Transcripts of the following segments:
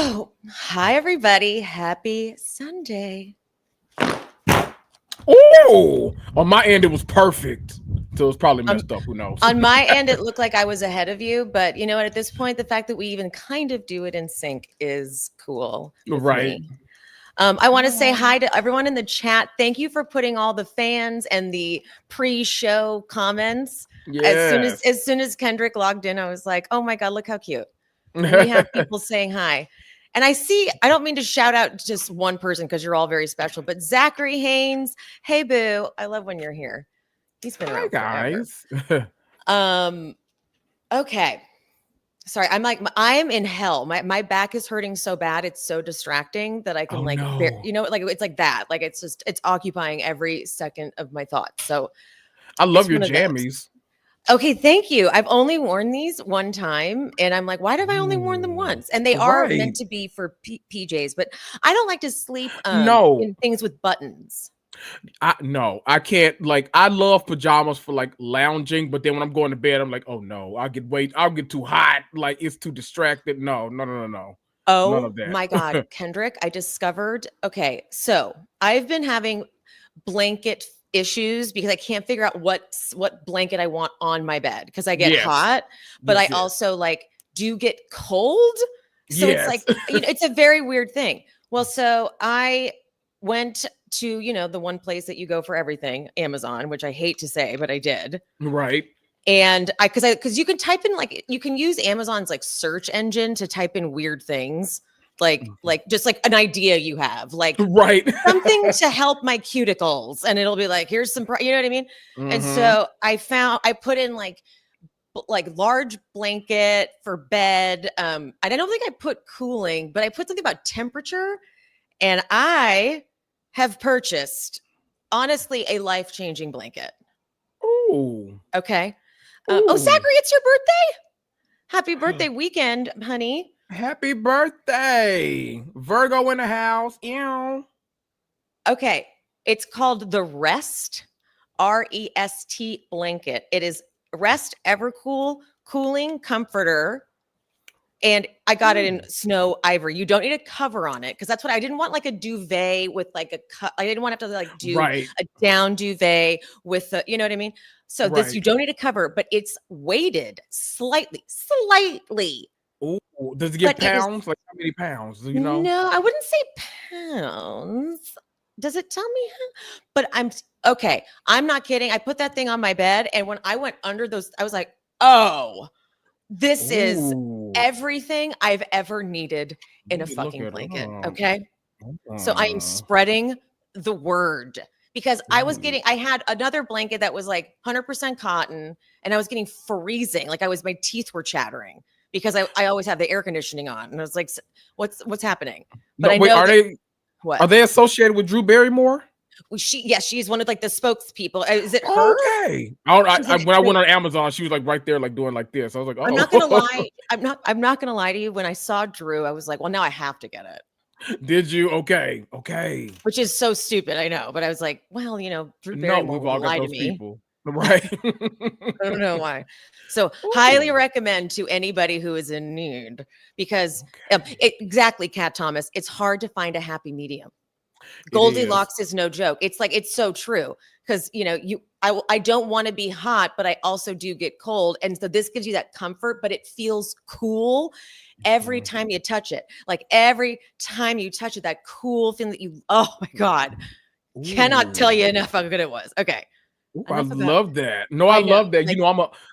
So, hi everybody. Happy Sunday. Oh, on my end it was perfect. So it's probably Um, messed up. Who knows? on my end, it looked like I was ahead of you, but you know what? At this point, the fact that we even kind of do it in sync is cool with Right. me. I want to say hi to everyone in the chat. Thank you for putting all the fans and the pre-show comments. Yes. As soon as Kendrick logged in, I was like, "Oh my god, look how cute!" We have people saying hi. And I don't mean to shout out just one person because you're all very special, but Zachary Haynes, hey boo, I love when you're here. He's been Hi around forever. guys. Um, okay. Sorry, I'm in hell. My back is hurting so bad. It's so distracting that I can Oh no. it's like that. Like it's occupying every second of my thoughts. So I it's love your one of those. jammies. Okay, thank you. I've only worn these one time, and I'm like, why have I only worn them Ooh, once? And they are right. meant to be for PJs, but I don't like to sleep No, in things with buttons. I can't. Like, I love pajamas for like lounging, but then when I'm going to bed, I'm like, oh no, I'll get too hot. Like, it's too distracted. No. None Oh of my God, that. Kendrick, I discovered. Okay, so I've been having blanket issues because I can't figure out what blanket I want on my bed because I get Yes. hot, but I Yes. also like do get cold. So it's like, Yes. it's a very weird thing. Well, so I went to, the one place that you go for everything, Amazon, which I hate to say, but I did. Right. And because you can type in you can use Amazon's like search engine to type in weird things, like just like an idea you have, like Right. something to help my cuticles, and it'll be like, here's some, you know what I mean? And Mm-hmm. so I put in like large blanket for bed. I don't think I put cooling, but I put something about temperature, and I have purchased honestly a life-changing blanket. Ooh. Okay. Ooh. Zachary, it's your birthday. Happy birthday weekend, honey. Happy birthday. Virgo in the house. Ew. Okay. It's called the REST blanket. It is Rest Evercool Cooling Comforter. And I got it in snow ivory. You don't need a cover on it because that's what I didn't want, like a duvet with like I didn't want to have to like do Right. a down duvet with you know what I mean? So this, Right. you don't need a cover, but it's weighted slightly, Ooh. Does it but get it is. pounds? Like how many pounds? Do you know? No, I wouldn't say pounds. Does it tell me how? But okay. I'm not kidding. I put that thing on my bed, and when I went under those, I was like, oh, this is Ooh. everything I've ever needed in a Let me look fucking it blanket. up. Okay. So I am spreading the word because Ooh. I had another blanket that was like 100% cotton, and I was getting freezing. Like my teeth were chattering because I always have the air conditioning on. And I was like, what's happening? But No, I wait, know that are what? they associated with Drew Barrymore? Well, she's one of like the spokespeople. Is it her? Okay. She's in it. When I went on Amazon, she was like right there, like doing like this. I was like, I'm not gonna oh. lie. I'm not gonna lie to you. When I saw Drew, I was like, well, now I have to get it. Did you? Okay. Okay. Which is so stupid, I know. But I was like, well, Drew No, Barrymore we've would all got lie to those me. people. Right. I don't know why. So highly Ooh. recommend to anybody who is in need because Okay. exactly, Kat Thomas, it's hard to find a happy medium. It is. Goldilocks is no joke. It's so true because I don't want to be hot, but I also do get cold, and so this gives you that comfort, but it feels cool every Mhm. time you touch it. Like every time you touch it, that cool feeling that oh my God, cannot tell Ooh. you enough how good it was. Okay, Ooh, I enough about. love that. No, I I know, love that. like.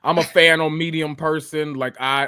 I'm a fan on medium person. Like I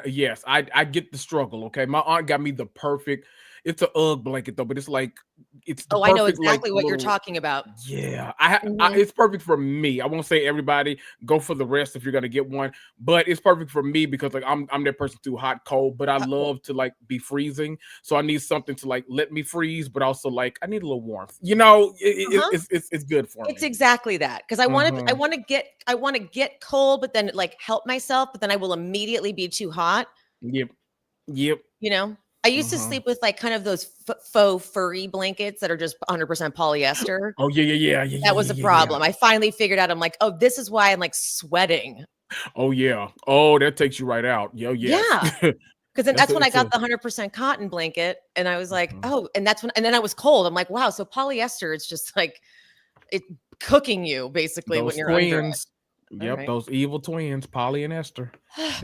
get the struggle. Okay. My aunt got me the perfect, it's a UGG blanket though, but it's the Oh, I know perfect like exactly what you're little. talking about. Yeah, Mhm. it's perfect for me. I won't say everybody go for the rest if you're gonna get one, but it's perfect for me because like I'm that person through hot cold, but I Well, love to like be freezing, so I need something to like let me freeze, but also like I need a little warmth. You know, uh-huh. it's good for It's me. exactly that because Hmm. I want to get cold, but then like help myself, but then I will immediately be too hot. Yep, yep. I used to Uh-huh. sleep with like kind of those faux furry blankets that are just 100% polyester. Oh That was a yeah. problem. I finally figured out. I'm like, oh, this is why I'm like sweating. Oh yeah. Oh, that takes you right out. Yo, yes. Yeah, Because then that's when I got the 100% cotton blanket, and I was like, oh, and then I was cold. I'm like, wow, so polyester is just like it cooking you basically when you're under it. Yep, right. those evil twins, Polly and Esther.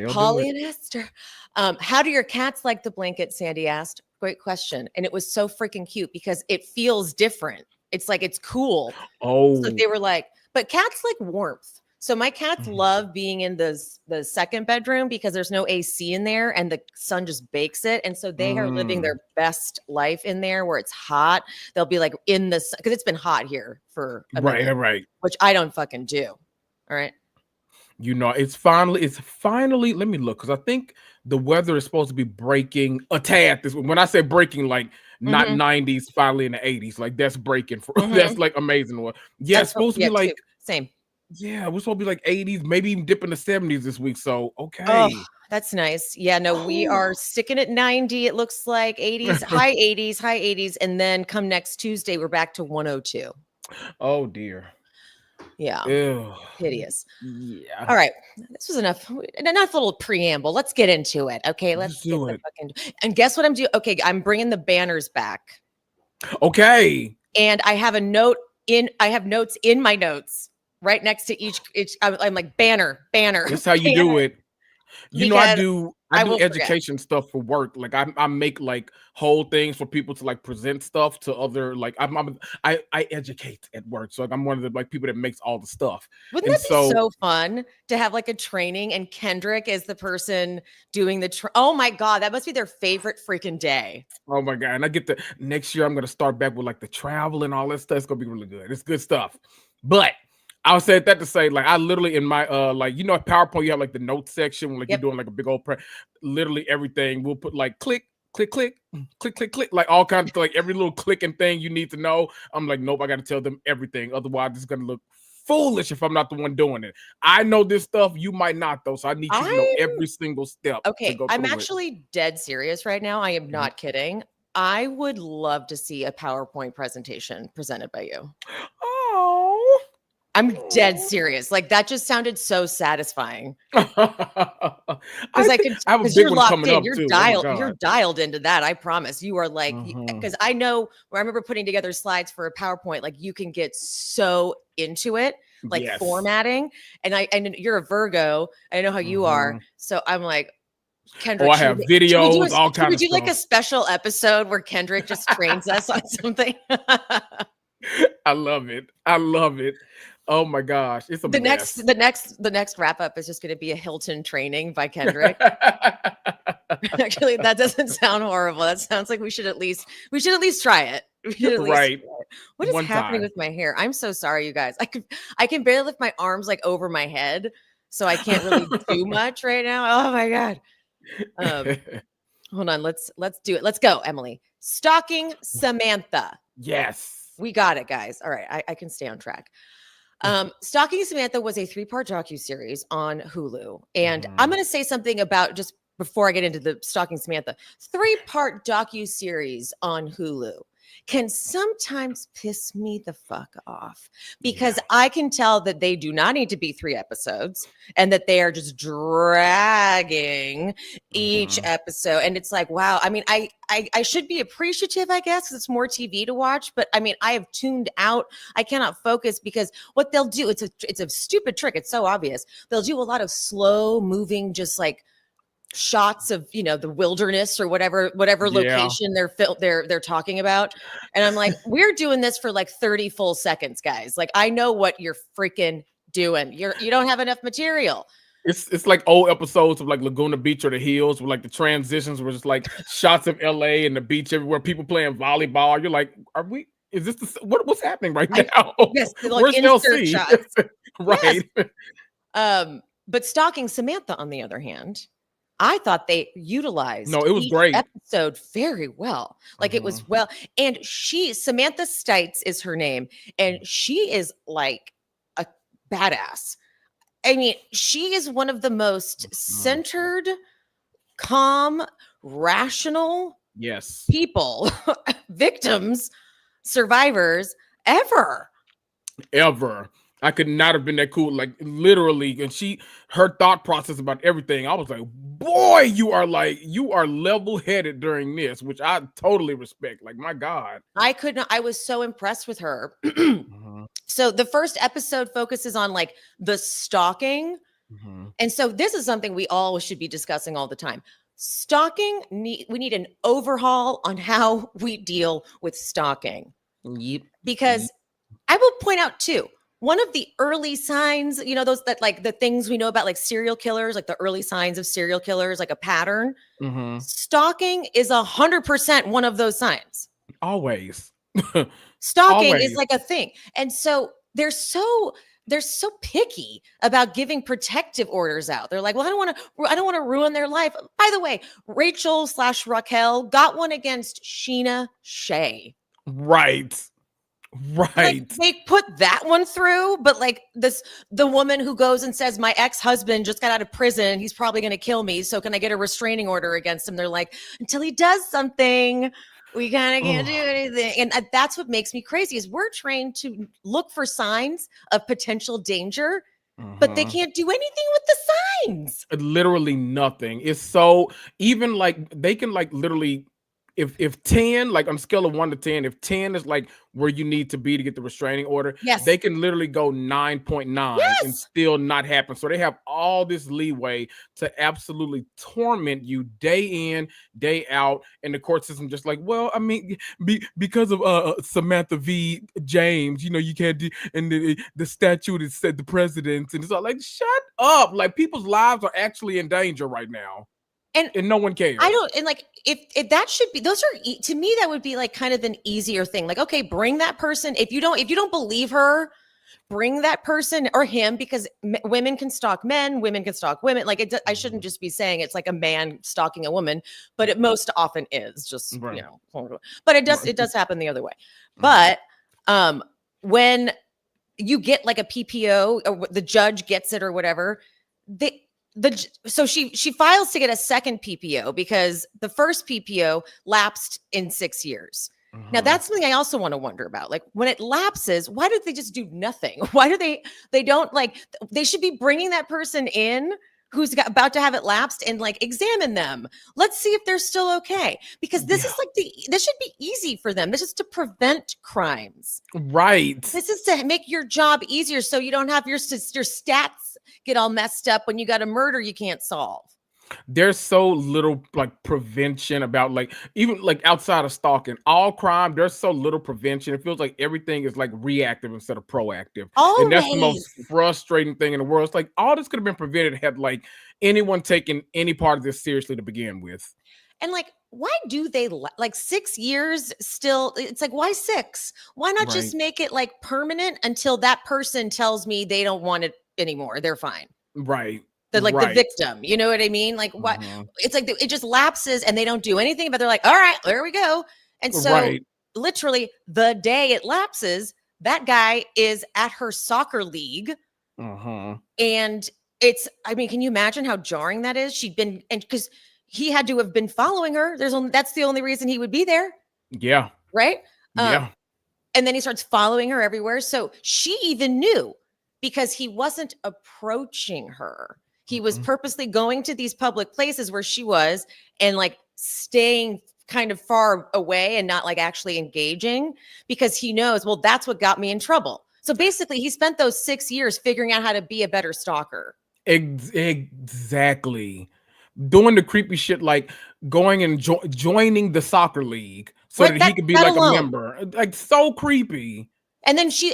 Polly and Esther. How do your cats like the blanket? Sandy asked. Great question, and it was so freaking cute because it feels different. It's like it's cool. Oh, So they were like, but cats like warmth. So my cats love being in the second bedroom because there's no AC in there and the sun just bakes it. And so they are living their best life in there where it's hot. They'll be like in the sun because it's been hot here for a minute, right. Which I don't fucking do. All right. You know, it's finally, let me look, because I think the weather is supposed to be breaking a tad. When I say breaking, like not 90s, finally in the 80s, like that's breaking for that's like amazing. Yeah, it's supposed to be like same. Yeah, we're supposed to be like 80s, maybe even dipping the 70s this week. So okay. Oh, that's nice. Yeah, no, we are sticking at 90. It looks like 80s, high 80s, and then come next Tuesday, we're back to 102. Oh dear. Yeah. Ew. Hideous. Yeah. All right. This was enough little preamble. Let's get into it. Okay. Let's do it. And guess what I'm doing? Okay. I'm bringing the banners back. Okay. And I have notes in my notes right next to each I'm like banner. That's how you do it. You know, I do education stuff for work. Like I make like whole things for people to like present stuff to other, like I educate at work. So like, I'm one of the like people that makes all the stuff. Wouldn't that be so fun to have like a training and Kendrick is the person doing oh my God, that must be their favorite freaking day. Oh my God. And I get next year I'm gonna start back with like the travel and all that stuff. It's gonna be really good. It's good stuff. But I said that to say, like, I literally in my like, you know, PowerPoint, you have like the notes section, like you're doing like a big old literally everything. We'll put like click, click, click, click, click, click, like all kinds of like every little clicking thing you need to know. I'm like, nope, I got to tell them everything. Otherwise, it's gonna look foolish if I'm not the one doing it. I know this stuff, you might not though, so I need you to know every single step. Okay, I'm actually dead serious right now. I am not kidding. I would love to see a PowerPoint presentation presented by you. Oh. I'm dead serious. Like that just sounded so satisfying. Because I have a big one coming up too. You're dialed into that. I promise. You are like, because I know where I remember putting together slides for a PowerPoint. Like you can get so into it, like formatting. And you're a Virgo. I know how you are. So I'm like, Kendrick. I have videos, all kinds of stuff. Would you like a special episode where Kendrick just trains us on something? I love it. Oh my gosh, it's the next wrap up is just going to be a Hilton training by Kendrick. Actually, that doesn't sound horrible. That sounds like we should at least try it. Right. What is happening with my hair? I'm so sorry, you guys. I can barely lift my arms like over my head, so I can't really do much right now. Oh my God. Hold on. Let's do it. Let's go, Emily. Stalking Samantha. Yes. We got it, guys. All right. I can stay on track. Stalking Samantha was a 3-part docuseries on Hulu. And I'm going to say something about, just before I get into the Stalking Samantha, 3-part docuseries on Hulu can sometimes piss me the fuck off because I can tell that they do not need to be 3 episodes and that they are just dragging each episode. And it's like, wow. I mean, I should be appreciative, I guess, because it's more TV to watch. But I mean, I have tuned out. I cannot focus because what they'll do, it's a stupid trick. It's so obvious. They'll do a lot of slow moving, just like shots of, you know, the wilderness or whatever location they're talking about. And I'm like, we're doing this for like 30 full seconds, guys. Like, I know what you're freaking doing. You don't have enough material. It's like old episodes of like Laguna Beach or the Hills where like the transitions were just like shots of LA and the beach everywhere, people playing volleyball. You're like, is this what's happening right now? Yes, like where's insert shots. Right. Yes. But Stalking Samantha, on the other hand, I thought they utilized it was great episode very well. Like it was well. And Samantha Stites is her name. And she is like a badass. I mean, she is one of the most centered, calm, rational people, victims, survivors ever. I could not have been that cool, like literally. And her thought process about everything, I was like, boy, you are level headed during this, which I totally respect. Like, my God. I could not, I was so impressed with her. Mhm. So the first episode focuses on like the stalking. Mhm. And so this is something we all should be discussing all the time. Stalking, we need an overhaul on how we deal with stalking. Yep. Because I will point out too, one of the early signs, you know, those that like the things we know about like serial killers, like the early signs of serial killers, like a pattern. Mhm. Stalking is 100% one of those signs. Always. Stalking is Always. like a thing. And so they're so picky about giving protective orders out. They're like, well, I don't want to ruin their life. By the way, Rachel/Raquel got one against Sheena Shea. Right. Right. Like, they put that one through, but like the woman who goes and says, my ex-husband just got out of prison, he's probably going to kill me, so can I get a restraining order against him? They're like, until he does something, we kind of can't do anything. And that's what makes me crazy, is we're trained to look for signs of potential danger, but they can't do anything with the signs. Literally nothing. It's so, even like they can like literally, if 10, like on a scale of 1 to 10, if 10 is like where you need to be to get the restraining order, Yes. they can literally go 9.9 and Yes. still not happen. So they have all this leeway to absolutely torment you day in, day out, and the court system just like, well, I mean, because of Samantha v. James, you know, you can't do, and the statute has said the president, and it's all like, shut up. Like, people's lives are actually in danger right now. And no one cares. I don't, and like, if that should be, those are, to me, that would be like kind of an easier thing. Like, okay, bring that person. If you don't believe her, bring that person or him, because women can stalk men, women can stalk women. Like, I shouldn't just be saying it's like a man stalking a woman, but it most often is just, Right. you know, but it does happen the other way. But when you get like a PPO, or the judge gets it or whatever, so she files to get a second PPO because the first PPO lapsed in 6 years. Now that's something I also want to wonder about. Like, when it lapses, why don't they just do nothing? Why do they don't, like, they should be bringing that person in who's about to have it lapsed and like examine them. Let's see if they're still okay, because this is like this should be easy for them. This is to prevent crimes. Right. This is to make your job easier, so you don't have your stats get all messed up when you got a murder you can't solve. There's so little like prevention about, like, even like outside of stalking, all crime, there's so little prevention. It feels like everything is like reactive instead of proactive. Always. And that's the most frustrating thing in the world. It's like all this could have been prevented had like anyone taken any part of this seriously to begin with. And like, why do they like 6 years still? It's like, why 6? Why not just make it like permanent until that person tells me they don't want it anymore? They're fine. Right. The victim, you know what I mean? Like, what? It's like it just lapses and they don't do anything, but they're like, all right, there we go. And so literally the day it lapses, that guy is at her soccer league. And it's, I mean, can you imagine how jarring that is? She'd been, and because he had to have been following her. That's the only reason he would be there. Yeah. Right. Yeah. And then he starts following her everywhere. So she even knew, because he wasn't approaching her. He was purposely going to these public places where she was and like staying kind of far away and not like actually engaging, because he knows, well, that's what got me in trouble. So basically he spent those 6 years figuring out how to be a better stalker. Exactly. Doing the creepy shit, like going and joining the soccer league so that he could be like a member. Like, so creepy. And then she's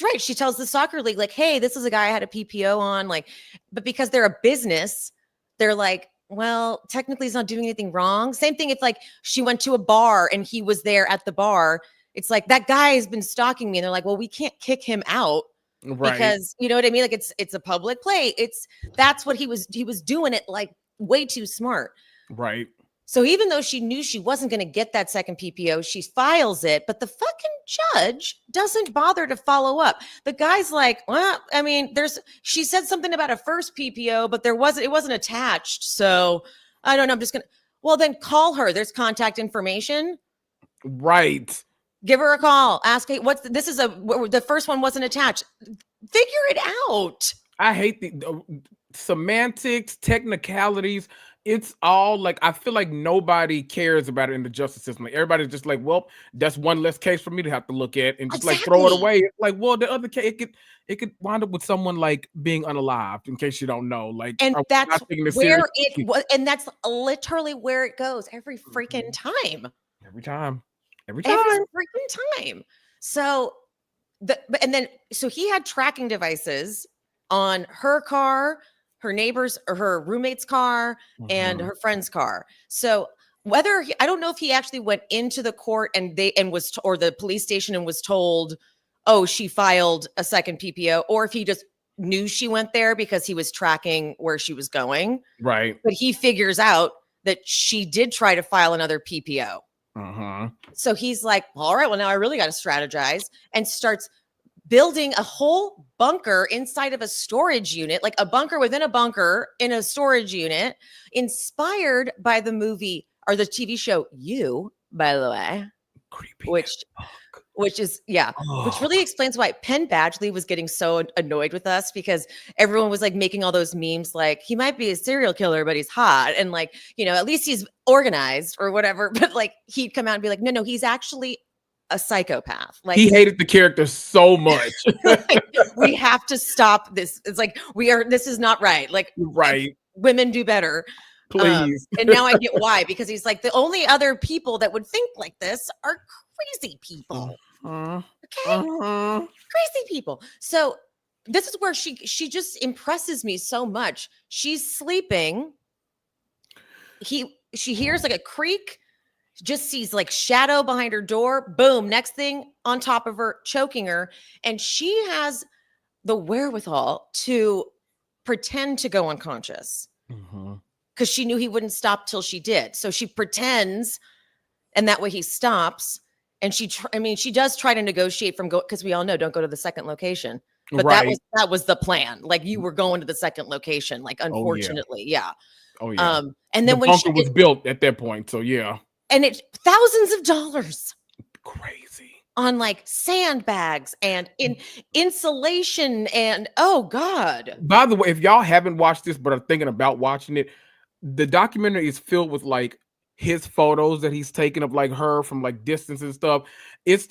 right. She tells the soccer league, like, hey, this is a guy I had a PPO on. Like, but because they're a business, they're like, well, technically he's not doing anything wrong. Same thing if like she went to a bar and he was there at the bar. It's like, that guy has been stalking me. And they're like, well, we can't kick him out because, you know what I mean? Like, it's a public play. That's what he was doing it like way too smart. Right. So even though she knew she wasn't going to get that second PPO, she files it, but the fucking judge doesn't bother to follow up. The guy's like, well, I mean, she said something about a first PPO, but it wasn't attached. So I don't know. I'm just going to, well, then call her. There's contact information. Right. Give her a call. Ask her, the first one wasn't attached. figure it out. I hate the semantics, technicalities. It's all like I feel like nobody cares about it in the justice system. Like everybody's just like, well, that's one less case for me to have to look at, and just like throw it away. It's like, well, the other case, it could wind up with someone like being unalived. In case you don't know, like, and that's where it was, and that's literally where it goes every freaking time. Every time. Every freaking time. So so he had tracking devices on her car, her neighbor's or her roommate's car, and her friend's car. So I don't know if he actually went into the court or the police station and was told, oh, she filed a second PPO, or if he just knew she went there because he was tracking where she was going. Right. But he figures out that she did try to file another PPO. So he's like, all right, well, now I really got to strategize, and starts building a whole bunker inside of a storage unit, like a bunker within a bunker in a storage unit, inspired by the movie or the TV show You, by the way. Creepy. Which is, which really explains why Penn Badgley was getting so annoyed with us, because everyone was like making all those memes like, he might be a serial killer, but he's hot. And like, at least he's organized or whatever. But like, he'd come out and be like, no, he's actually a psychopath. Like, he hated the character so much. Like, we have to stop this. It's like, this is not right. Like, right. Women do better. Please. And now I get why, because he's like, the only other people that would think like this are crazy people. Okay? Crazy people. So this is where she just impresses me so much. She's sleeping. She hears like a creak, just sees like shadow behind her door. Boom. Next thing, on top of her, choking her. And she has the wherewithal to pretend to go unconscious. Because she knew he wouldn't stop till she did. So she pretends, and that way he stops. And she does try to negotiate because we all know, don't go to the second location. But that was the plan. Like, you were going to the second location. Like, unfortunately, Oh yeah. And then the bunker was built at that point, so yeah. And it's thousands of dollars. Crazy. On like sandbags and insulation and oh god. By the way, if y'all haven't watched this but are thinking about watching it, the documentary is filled with like his photos that he's taken of like her from like distance and stuff. It's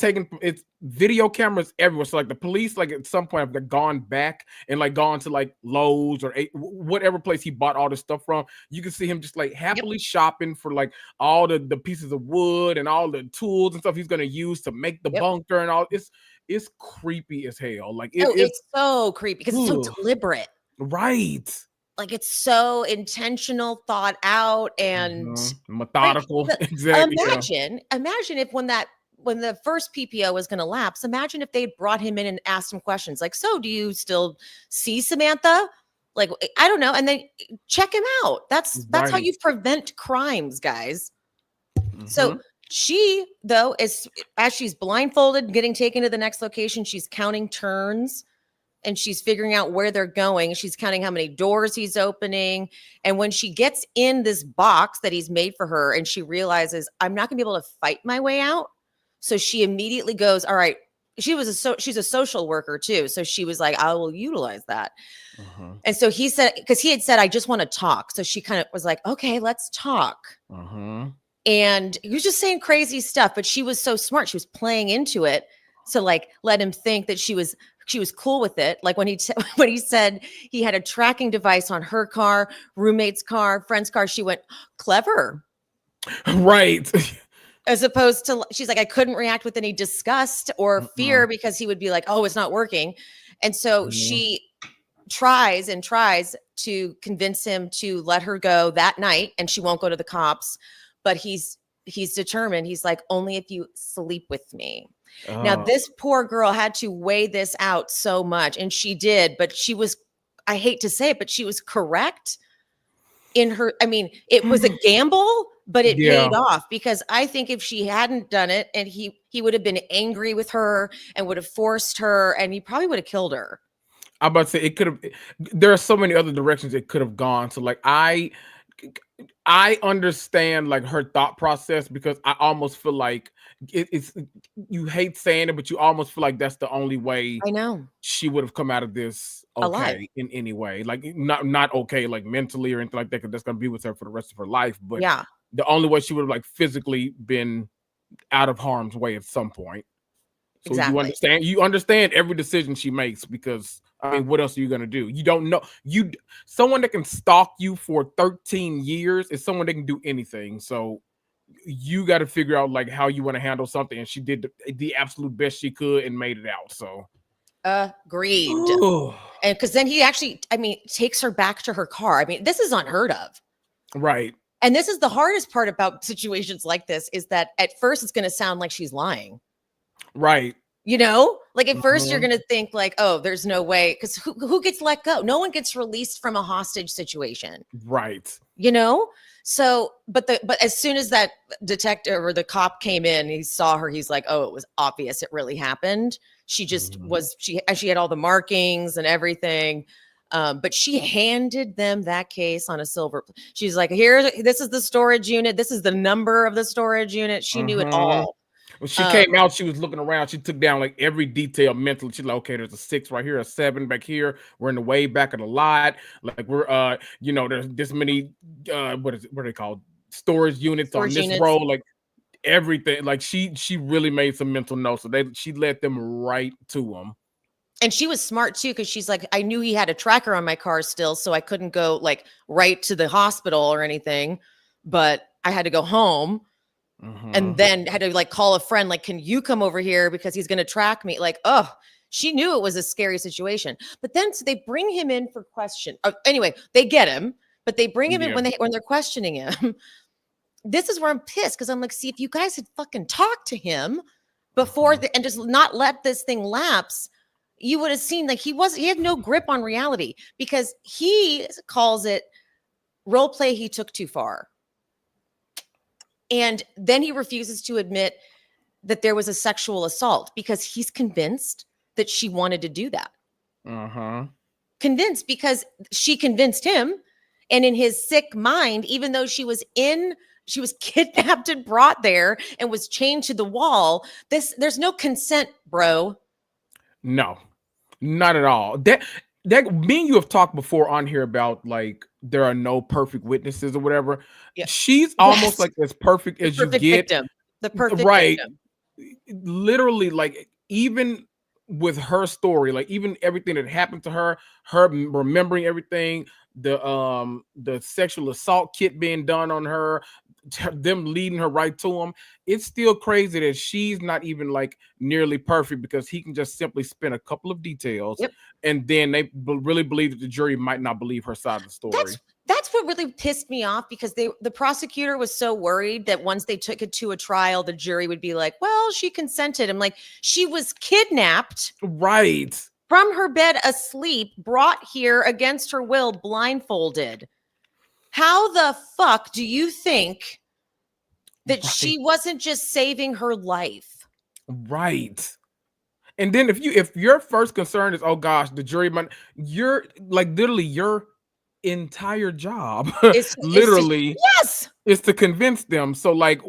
video cameras everywhere. So like the police, like at some point have gone back and like gone to like Lowe's or whatever place he bought all this stuff from. You can see him just like happily shopping for like all the pieces of wood and all the tools and stuff he's gonna use to make the bunker and all. It's creepy as hell. Like it's so creepy because it's so deliberate. Right. Like, it's so intentional, thought out, and methodical. Exactly. Imagine if when the first PPO was going to lapse, imagine if they'd brought him in and asked him questions like, so do you still see Samantha? Like, I don't know. And then check him out. That's how you prevent crimes, guys. So she, though, as she's blindfolded, getting taken to the next location, she's counting turns. And she's figuring out where they're going. She's counting how many doors he's opening. And when she gets in this box that he's made for her, and she realizes, I'm not gonna be able to fight my way out. So she immediately goes, all right. She's a social worker too. So she was like, I will utilize that. And so he had said, I just want to talk. So she kind of was like, okay, let's talk. And he was just saying crazy stuff, but she was so smart. She was playing into it to like, let him think that she was cool with it. Like when he said he had a tracking device on her car, roommate's car, friend's car, she went, clever. Right. As opposed to, she's like, I couldn't react with any disgust or fear because he would be like, oh, it's not working. And so she tries to convince him to let her go that night, and she won't go to the cops. But he's determined. He's like, only if you sleep with me. Now, this poor girl had to weigh this out so much, and she did, but she was, I hate to say it, but she was correct in her. I mean, it was a gamble, but it paid off, because I think if she hadn't done it, and he would have been angry with her and would have forced her, and he probably would have killed her. I'm about to say it could have. There are so many other directions it could have gone. So like I understand like her thought process because I almost feel like it's you hate saying it, but you almost feel like that's the only way I know. she would have come out of this Alive. okay in any way. Like not okay like mentally or anything like that, because that's gonna be with her for the rest of her life. But Yeah, the only way she would have like physically been out of harm's way at some point. So exactly. you understand every decision she makes, because I mean, what else are you gonna do? You don't know. Someone that can stalk you for 13 years is someone that can do anything. So you got to figure out like how you want to handle something, and she did the absolute best she could and made it out. So Agreed. And because then he actually, I mean, takes her back to her car. I mean, this is unheard of. right. And this is the hardest part about situations like this, is that at first it's going to sound like she's lying. Right. You know, like at first you're going to think like, oh, there's no way, because who gets let go? No one gets released from a hostage situation. Right. You know? So, but as soon as that detective or the cop came in, he saw her, he's like, oh, it was obvious it really happened. She just she had all the markings and everything. But she handed them that case on a silver. She's like, this is the storage unit. This is the number of the storage unit. She knew it all. When she came out, she was looking around. She took down like every detail mentally. She's like, okay, there's a 6 right here, a 7 back here. We're in the way back of the lot. Like we're there's this many what are they called? Storage units on this row. Like everything. Like she really made some mental notes. So she led them right to them. And she was smart too, because she's like, I knew he had a tracker on my car still, so I couldn't go like right to the hospital or anything, but I had to go home. And then had to like call a friend, like, can you come over here because he's going to track me? Like, oh, she knew it was a scary situation. But then so they bring him in for question. Anyway, they get him, but they bring him in when they're questioning him. This is where I'm pissed, because I'm like, see, if you guys had fucking talked to him before and just not let this thing lapse, you would have seen like he had no grip on reality, because he calls it role play he took too far. And then he refuses to admit that there was a sexual assault, because he's convinced that she wanted to do that. Convinced, because she convinced him. And in his sick mind, even though she was kidnapped and brought there and was chained to the wall, there's no consent, bro. No, not at all. That me and you have talked before on here about like there are no perfect witnesses or whatever. Yeah. She's almost like as perfect as you get. Victim. The perfect victim. Literally, like even with her story, like even everything that happened to her remembering everything, the sexual assault kit being done on her, them leading her right to him. It's still crazy that she's not even like nearly perfect, because he can just simply spin a couple of details and then they really believe that the jury might not believe her side of the story. That's what really pissed me off, because the prosecutor was so worried that once they took it to a trial, the jury would be like, well, she consented. I'm like, she was kidnapped. Right. From her bed asleep, brought here against her will, blindfolded. How the fuck do you think that she wasn't just saving her life? Right. And then if your first concern is, oh gosh, the jury might, you're like literally your entire job is to convince them. So like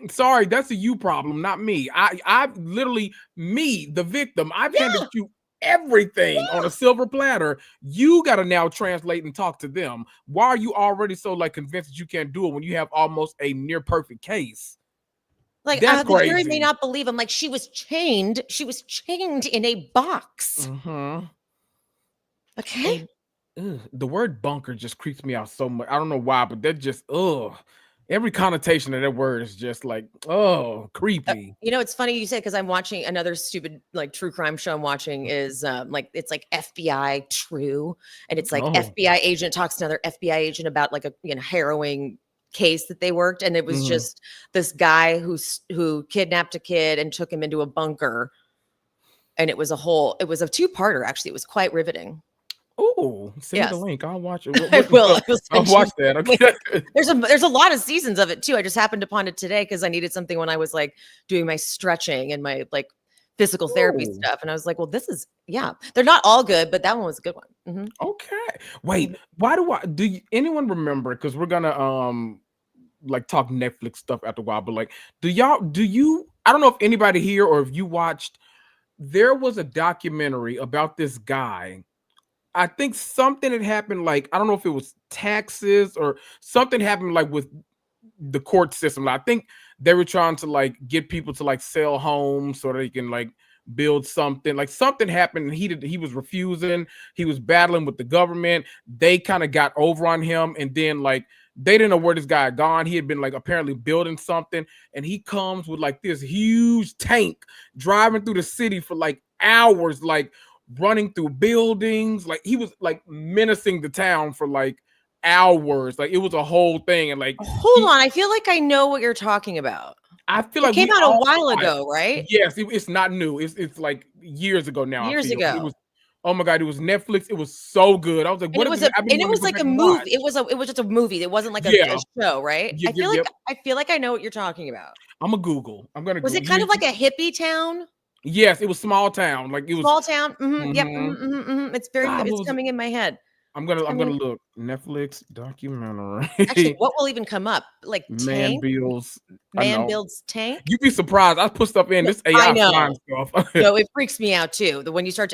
sorry, that's a you problem, not me. I literally, me, the victim, I've handed you everything on a silver platter. You got to now translate and talk to them. Why are you already so like convinced that you can't do it when you have almost a near perfect case? Like the jury may not believe him. Like she was chained in a box. Okay. The word bunker just creeps me out so much. I don't know why, but that just every connotation of that word is just like creepy. You know, it's funny you said, because I'm watching another stupid like true crime show I'm watching is like it's like FBI True, and it's like FBI agent talks to another FBI agent about like a harrowing case that they worked, and it was just this guy who kidnapped a kid and took him into a bunker, and it was a 2-parter. Actually, it was quite riveting. Oh, send me the link. I'll watch it. I will. I'll watch that. Okay. There's a lot of seasons of it too. I just happened upon it today because I needed something when I was like doing my stretching and my like physical therapy Ooh. stuff. And I was like, well, this is, they're not all good, but that one was a good one. Okay. Wait, why anyone remember? Because we're gonna like talk Netflix stuff after a while, but like, I don't know if anybody here or if you watched, there was a documentary about this guy. I think something had happened, like, I don't know if it was taxes or something happened like with the court system. I think they were trying to like get people to like sell homes so they can like build something. Like something happened and he was refusing. He was battling with the government. They kind of got over on him, and then like they didn't know where this guy had gone. He had been like apparently building something, and he comes with like this huge tank driving through the city for like hours, like running through buildings. Like he was like menacing the town for like hours. Like it was a whole thing. And like, hold on, I feel like I know what you're talking about. I feel like it came out a while ago, right? Yes, it's not new. It's like years ago now. Years ago. It was, oh my god, it was Netflix. It was so good. I was like, what is it? And it was like a movie. It was just a movie. It wasn't like a show, right? I feel like I know what you're talking about. I'm gonna Google. Was it kind of like a hippie town? Yes, it was small town. Like it was small town. Yep. It's very. It's coming in my head. I'm gonna look Netflix documentary. Actually, what will even come up? Like man builds tank. You'd be surprised. I put stuff in this AI. I know. Stuff. No, it freaks me out too. When you start,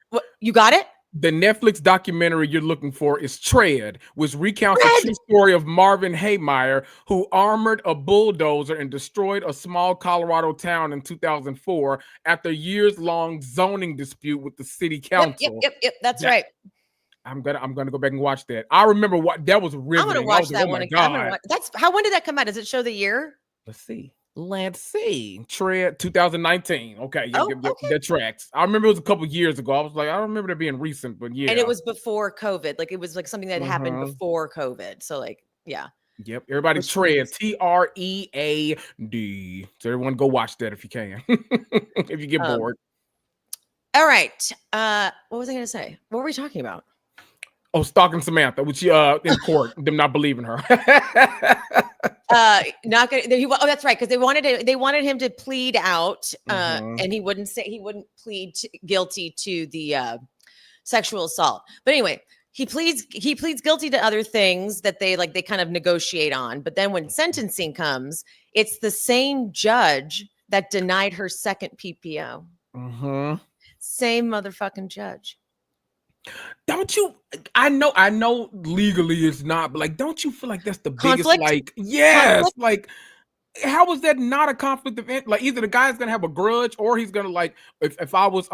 what you got it. The Netflix documentary you're looking for is Tread, which recounts the true story of Marvin Haymeyer, who armored a bulldozer and destroyed a small Colorado town in 2004 after a years-long zoning dispute with the city council. Yep. That's right. I'm gonna go back and watch that. I remember what that was riveting. I'm gonna watch that one again. When did that come out? Does it show the year? Let's see. Tread 2019. Okay, okay. That tracks. I remember it was a couple years ago. I was like, I don't remember that being recent, but yeah. And it was before COVID. Like it was like something that happened before COVID. So like, yeah. Yep. Everybody Tread. TREAD. So everyone go watch that if you can. If you get bored. All right. What was I gonna say? What were we talking about? Oh, Stalking Samantha, which in court, them not believing her. Not gonna. That's right, because they wanted him to plead out, and he wouldn't plead guilty to the sexual assault. But anyway, he pleads guilty to other things that they kind of negotiate on. But then when sentencing comes, it's the same judge that denied her second PPO. Same motherfucking judge. Don't you? I know legally it's not, but like, don't you feel like that's the biggest like? Yes, conflict? Like, how is that not a conflict of interest? Like, either the guy's gonna have a grudge, or he's gonna like. If I was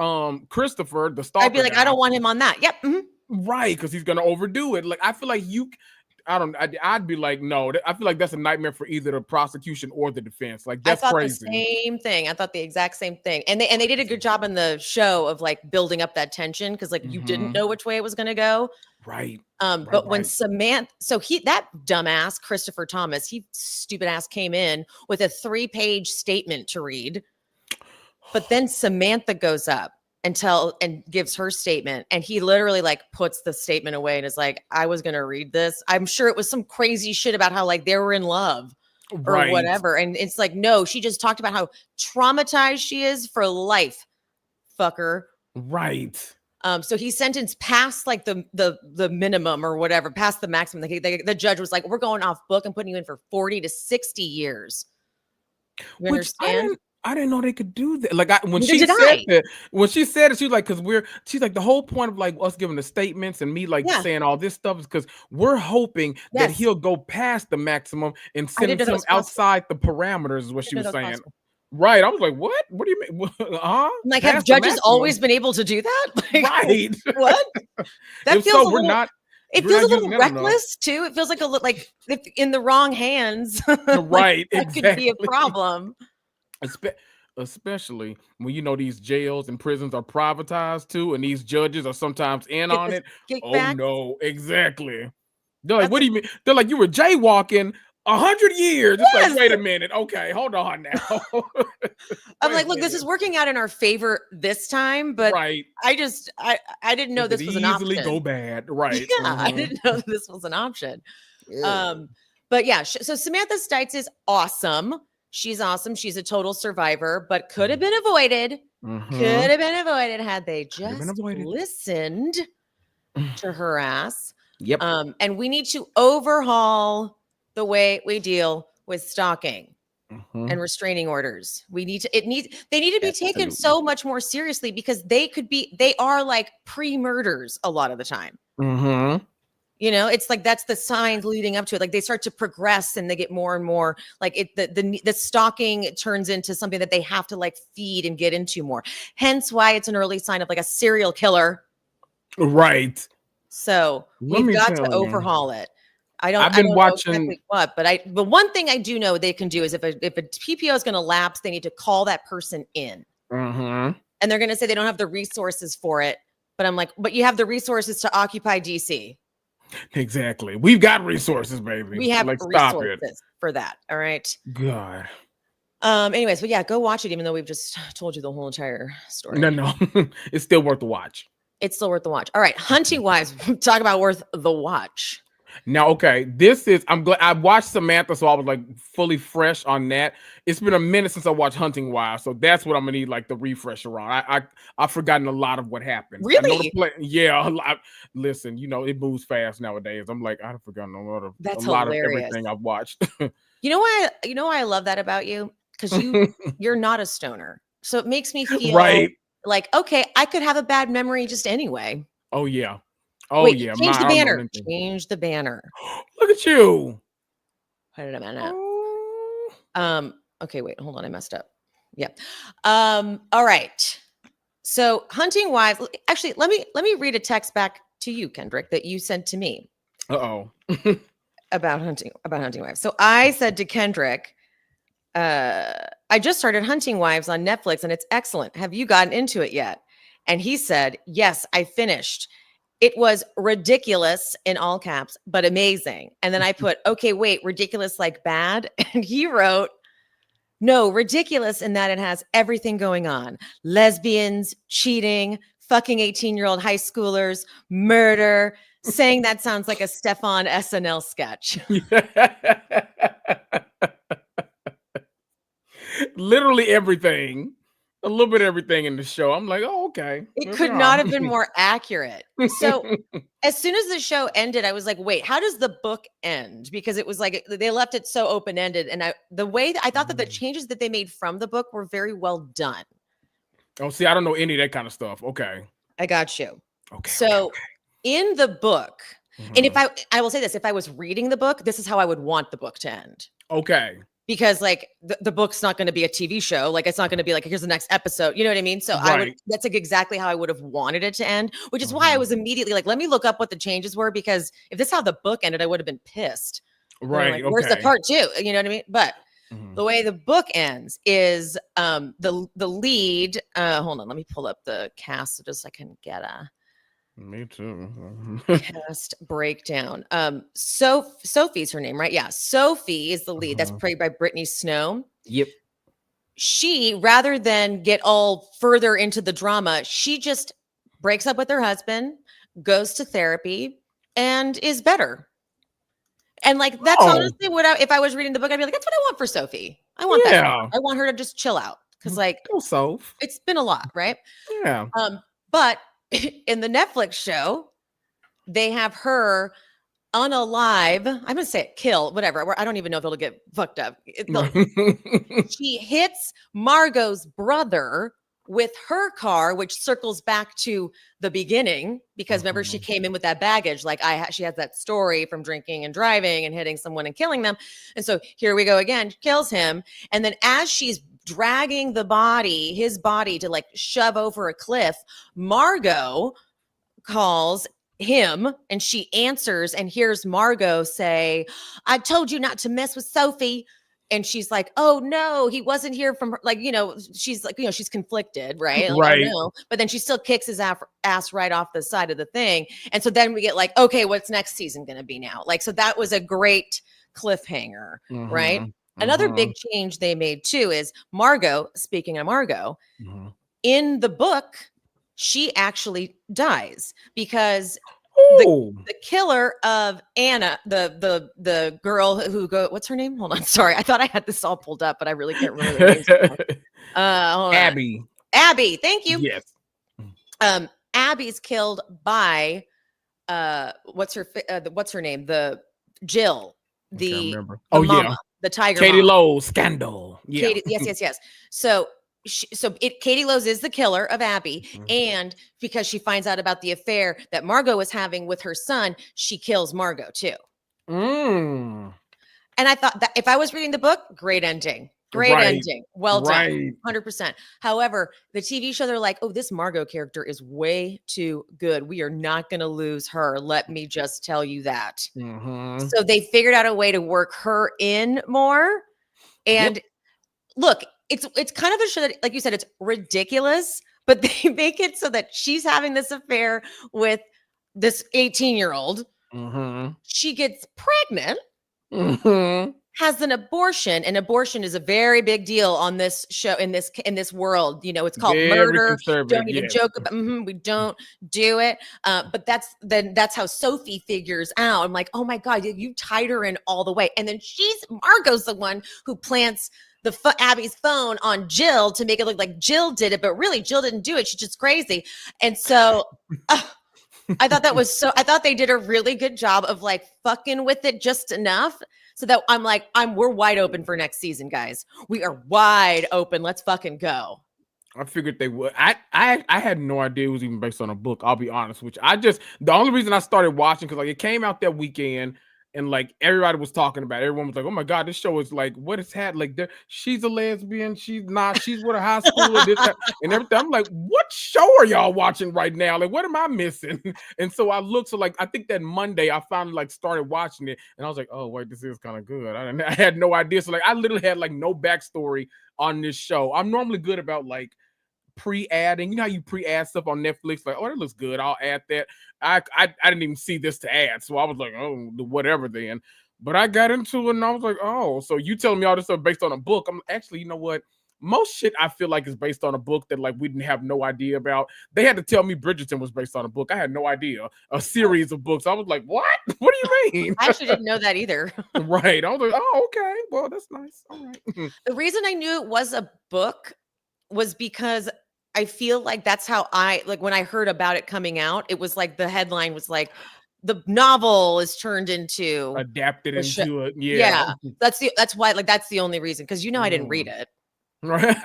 Christopher, the stalker, I'd be like, I don't want him on that. Yep, right, because he's gonna overdo it. Like, I feel like you. I'd be like, no. I feel like that's a nightmare for either the prosecution or the defense. Like, that's crazy. The same thing. I thought the exact same thing. And they did a good job in the show of like building up that tension, because like you didn't know which way it was going to go. Right. But when Samantha, that dumbass Christopher Thomas, he stupid ass came in with a 3-page statement to read, but then Samantha goes up and gives her statement, and he literally like puts the statement away and is like, I was gonna read this. I'm sure it was some crazy shit about how like they were in love or whatever, and it's like, no, she just talked about how traumatized she is for life, fucker. Right. So he sentenced past like the minimum or whatever, past the maximum. The judge was like, we're going off book and putting you in for 40 to 60 years. You understand? I didn't know they could do that. Like when she said it, she was like, she's like, the whole point of like us giving the statements and me like saying all this stuff is because we're hoping that he'll go past the maximum and send him outside the parameters, is what she was saying. Right. I was like, what? What do you mean? Like, have judges always been able to do that? Like, right. What? That feels it feels a little reckless too. It feels like like if in the wrong hands. Right. That could be a problem. Especially when these jails and prisons are privatized too, and these judges are sometimes in on it. Oh no, exactly. They're like, what do you mean? They're like, you were jaywalking 100 years. It's like, wait a minute. Okay, hold on now. I'm like, look, this is working out in our favor this time, but I didn't know this was an option. Easily go bad, right? Yeah, I didn't know this was an option. But yeah, so Samantha Stites is awesome. She's awesome. She's a total survivor, but could have been avoided Could have been avoided had they Could've been just avoided. listened to her ass. Yep. And we need to overhaul the way we deal with stalking and restraining orders. They need to be taken so much more seriously because they are like pre-murders a lot of the time. You know, it's like that's the signs leading up to it. Like they start to progress and they get more and more like the stalking turns into something that they have to like feed and get into more. Hence why it's an early sign of like a serial killer. Right. So we've got to overhaul it. I've been watching know exactly what, but the one thing I do know they can do is if a PPO is going to lapse, they need to call that person in. And they're going to say they don't have the resources for it. But I'm like, but you have the resources to occupy DC. Exactly. We've got resources, baby. We have resources for that. All right. God. Anyways, but yeah, go watch it, even though we've just told you the whole entire story. No. It's still worth the watch. It's still worth the watch. All right. Hunting Wives. Talk about worth the watch. Now, okay, I'm glad I watched Samantha, so I was like fully fresh on that. It's been a minute since I watched Hunting Wives, so that's what I'm gonna need like the refresher on. I've forgotten a lot of what happened. Really? Listen, you know it moves fast nowadays. I'm like I've forgotten a lot of hilarious. Everything I've watched. You know why I love that about you? Because you're not a stoner, so it makes me feel like okay, I could have a bad memory just anyway. Oh yeah. Wait, change the banner. Change the banner. Look at you. Wait a minute. Okay, wait, hold on. I messed up. Yeah. All right. So Hunting Wives. Actually, let me read a text back to you, Kendrick, that you sent to me. About Hunting Wives. So I said to Kendrick, I just started Hunting Wives on Netflix and it's excellent. Have you gotten into it yet? And he said, yes, I finished. It was ridiculous in all caps, but amazing. And then I put, okay, wait, ridiculous like bad? And he wrote, no, ridiculous in that it has everything going on. Lesbians, cheating, fucking 18-year-old high schoolers, murder, saying that sounds like a Stefan SNL sketch. Literally everything. A little bit of everything in the show. I'm like, oh, okay. It could not have been more accurate. So as soon as the show ended, I was like, wait, how does the book end? Because it was like they left it so open-ended. And I thought that the changes that they made from the book were very well done. Oh, see, I don't know any of that kind of stuff. Okay. I got you. Okay. So in the book, and if I will say this, if I was reading the book, this is how I would want the book to end. Okay. Because like the book's not going to be a TV show. Like it's not going to be like, here's the next episode. You know what I mean? So that's like exactly how I would have wanted it to end, which is why I was immediately like, let me look up what the changes were, because if this is how the book ended, I would have been pissed. Right. Like, where's the part 2? You know what I mean? But the way the book ends is the lead, hold on, let me pull up the cast so just I can get a me too. Cast breakdown. Sophie's her name, right? Yeah. Sophie is the lead. That's played by Brittany Snow. Yep. She, rather than get all further into the drama, she just breaks up with her husband, goes to therapy, and is better. And like, that's honestly what if I was reading the book, I'd be like, that's what I want for Sophie. I want that. I want her to just chill out. Cause like, it's been a lot, right? Yeah. But in the Netflix show, they have her unalive. I'm going to say it, kill, whatever. I don't even know if it'll get fucked up. She hits Margot's brother with her car, which circles back to the beginning, because remember she came in with that baggage. Like she has that story from drinking and driving and hitting someone and killing them. And so here we go again, kills him. And then as she's dragging his body to like shove over a cliff, Margot calls him and she answers and hears Margot say, I told you not to mess with Sophie. And she's like, oh no, he wasn't here from her. Like, she's like, she's conflicted, right? Like, right. Oh, no. But then she still kicks his ass right off the side of the thing. And so then we get like, okay, what's next season going to be now? Like, so that was a great cliffhanger, right? Another big change they made too is Margot, speaking of Margot, in the book, she actually dies because the killer of Anna, the girl who what's her name? Hold on. Sorry. I thought I had this all pulled up, but I really can't remember the name. Abby. Abby. Thank you. Yes. Abby's killed by what's her name? The Jill, the mama, the tiger Katie mom. Lowe scandal. Yeah. Katie, yes. So Katie Lowe's is the killer of Abby, and because she finds out about the affair that Margot was having with her son, she kills Margot too. And I thought that if I was reading the book, great ending. Great ending. Well done. 100%. However, the TV show, they're like, oh, this Margot character is way too good. We are not going to lose her. Let me just tell you that. So they figured out a way to work her in more. And look, it's kind of a show that, like you said, it's ridiculous, but they make it so that she's having this affair with this 18-year-old. She gets pregnant. Has an abortion, and abortion is a very big deal on this show, in this world. You know, it's called murder. Don't even joke about. We don't do it. But that's how Sophie figures out. I'm like, oh my god, you tied her in all the way, and then Margot's the one who plants Abby's phone on Jill to make it look like Jill did it, but really Jill didn't do it. She's just crazy, and so. I thought they did a really good job of like fucking with it just enough so that we're wide open for next season, guys. We are wide open. Let's fucking go. I figured they would. I had no idea it was even based on a book. I'll be honest with you. The only reason I started watching, because like it came out that weekend and like everybody was talking about it. Everyone was like, oh my god, this show is like, what is that? Like, she's a lesbian, she's not, she's with a high schooler, this, that, and everything. I'm like, what show are y'all watching right now? Like, what am I missing? And so I looked, so like I think that Monday I finally like started watching it, and I was like, oh wait, this is kind of good. I had no idea. So like I literally had like no backstory on this show. I'm normally good about like pre-adding. You know how you pre-add stuff on Netflix, like, oh, that looks good, I'll add that. I didn't even see this to add, so I was like, oh, whatever then. But I got into it and I was like, oh, so you telling me all this stuff based on a book? I'm actually, you know what, most shit I feel like is based on a book that like we didn't have no idea about. They had to tell me Bridgerton was based on a book. I had no idea. A series of books. I was like, what do you mean? I actually didn't know that either. Right. I was like, oh, okay, well, that's nice. All right. The reason I knew it was a book was because I feel like that's how when I heard about it coming out, it was like the headline was like, the novel is turned into adapted into it. Yeah. That's why, like, that's the only reason. Cause I didn't read it. Right.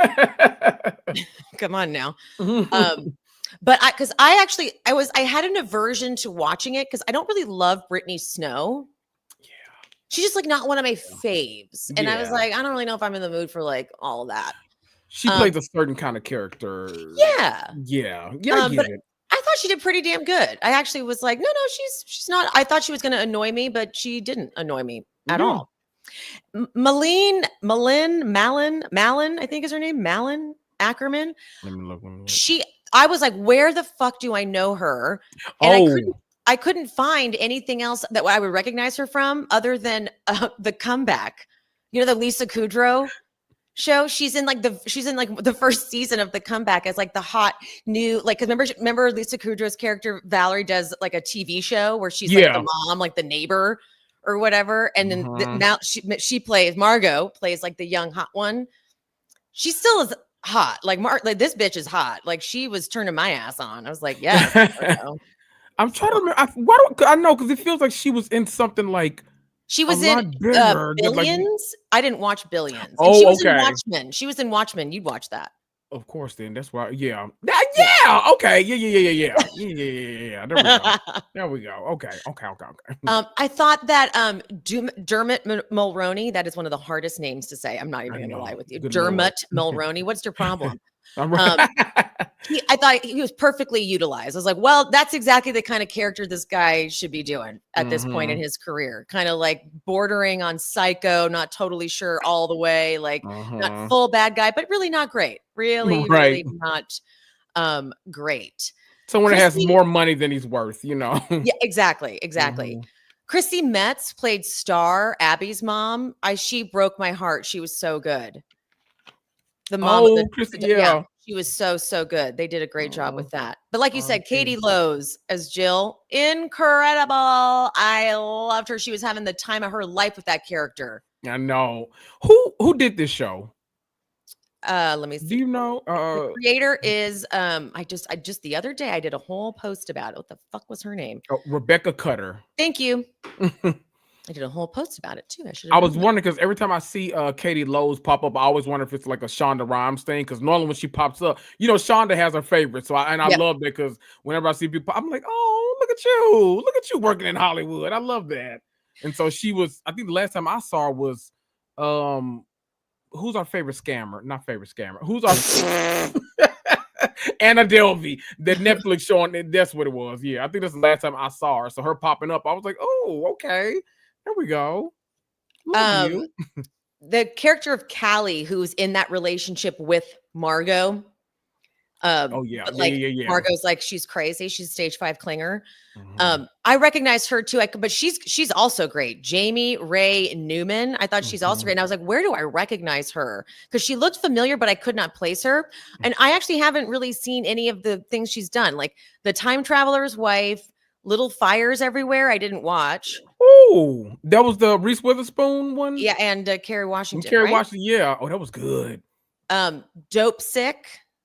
Come on now. But I had an aversion to watching it because I don't really love Brittany Snow. Yeah. She's just like not one of my faves. And I was like, I don't really know if I'm in the mood for like all of that. She plays a certain kind of character. Yeah. I get it. I thought she did pretty damn good. I actually was like, no, she's not. I thought she was going to annoy me, but she didn't annoy me at all. Malin, I think is her name. Malin Ackerman. Let me look. I was like, where the fuck do I know her? And I couldn't find anything else that I would recognize her from other than The Comeback. You know, the Lisa Kudrow show. She's in like the first season of The Comeback as like the hot new, like, cause remember Lisa Kudrow's character Valerie does like a TV show where she's like the mom, like the neighbor or whatever. And then now Margot plays like the young hot one. She still is hot. Like this bitch is hot. Like she was turning my ass on. I was like, yeah. I'm trying to remember. I know, because it feels like she was in something like. She was in Billions. I didn't watch Billions. Oh, she was in Watchmen. She was in Watchmen. You'd watch that. Of course, then that's why. Yeah. Okay. Yeah. There we go. Okay. I thought that Dermot Mulroney. That is one of the hardest names to say. I'm not even going to lie with you. Dermot Mulroney. What's your problem? I thought he was perfectly utilized. I was like, well, that's exactly the kind of character this guy should be doing at this point in his career. Kind of like bordering on psycho, not totally sure all the way, like not full bad guy, but really not great. Really not great. Someone that has more money than he's worth, you know. Yeah, exactly. Chrissy Metz played Star, Abby's mom. She broke my heart. She was so good. The mom she was so good. They did a great job with that. But like you said, Katie Lowe's as Jill, incredible. I loved her. She was having the time of her life with that character. I know. Who did this show? Let me Do see. you know? The creator is I just the other day I did a whole post about it. What the fuck was her name? Rebecca Cutter. Thank you. I did a whole post about it too. I should I have was known that. wondering because every time I see Katie Lowe's pop up, I always wonder if it's like a Shonda Rhimes thing. Because normally when she pops up, you know, Shonda has her favorite. So I Yep. love that because whenever I see people, I'm like, oh, look at you working in Hollywood. I love that. And so she was. I think the last time I saw her was, who's our favorite scammer? Not favorite scammer. Who's our Anna Delvey, that Netflix show, and that's what it was. Yeah, I think that's the last time I saw her. So her popping up, I was like, oh, okay, there we go. Love you. The character of Callie, who's in that relationship with Margot. Oh yeah, But like yeah. Margot's like she's crazy. She's stage 5 clinger. Mhm. I recognize her too. But she's also great. Jamie Ray Newman. I thought she's also great. And I was like, where do I recognize her? Because she looked familiar, but I could not place her. And I actually haven't really seen any of the things she's done, like The Time Traveler's Wife, Little Fires Everywhere. I didn't watch. Oh, that was the Reese Witherspoon one. Yeah, and Kerry Washington. Kerry Right? Washington. Yeah. Oh, that was good. Dope Sick.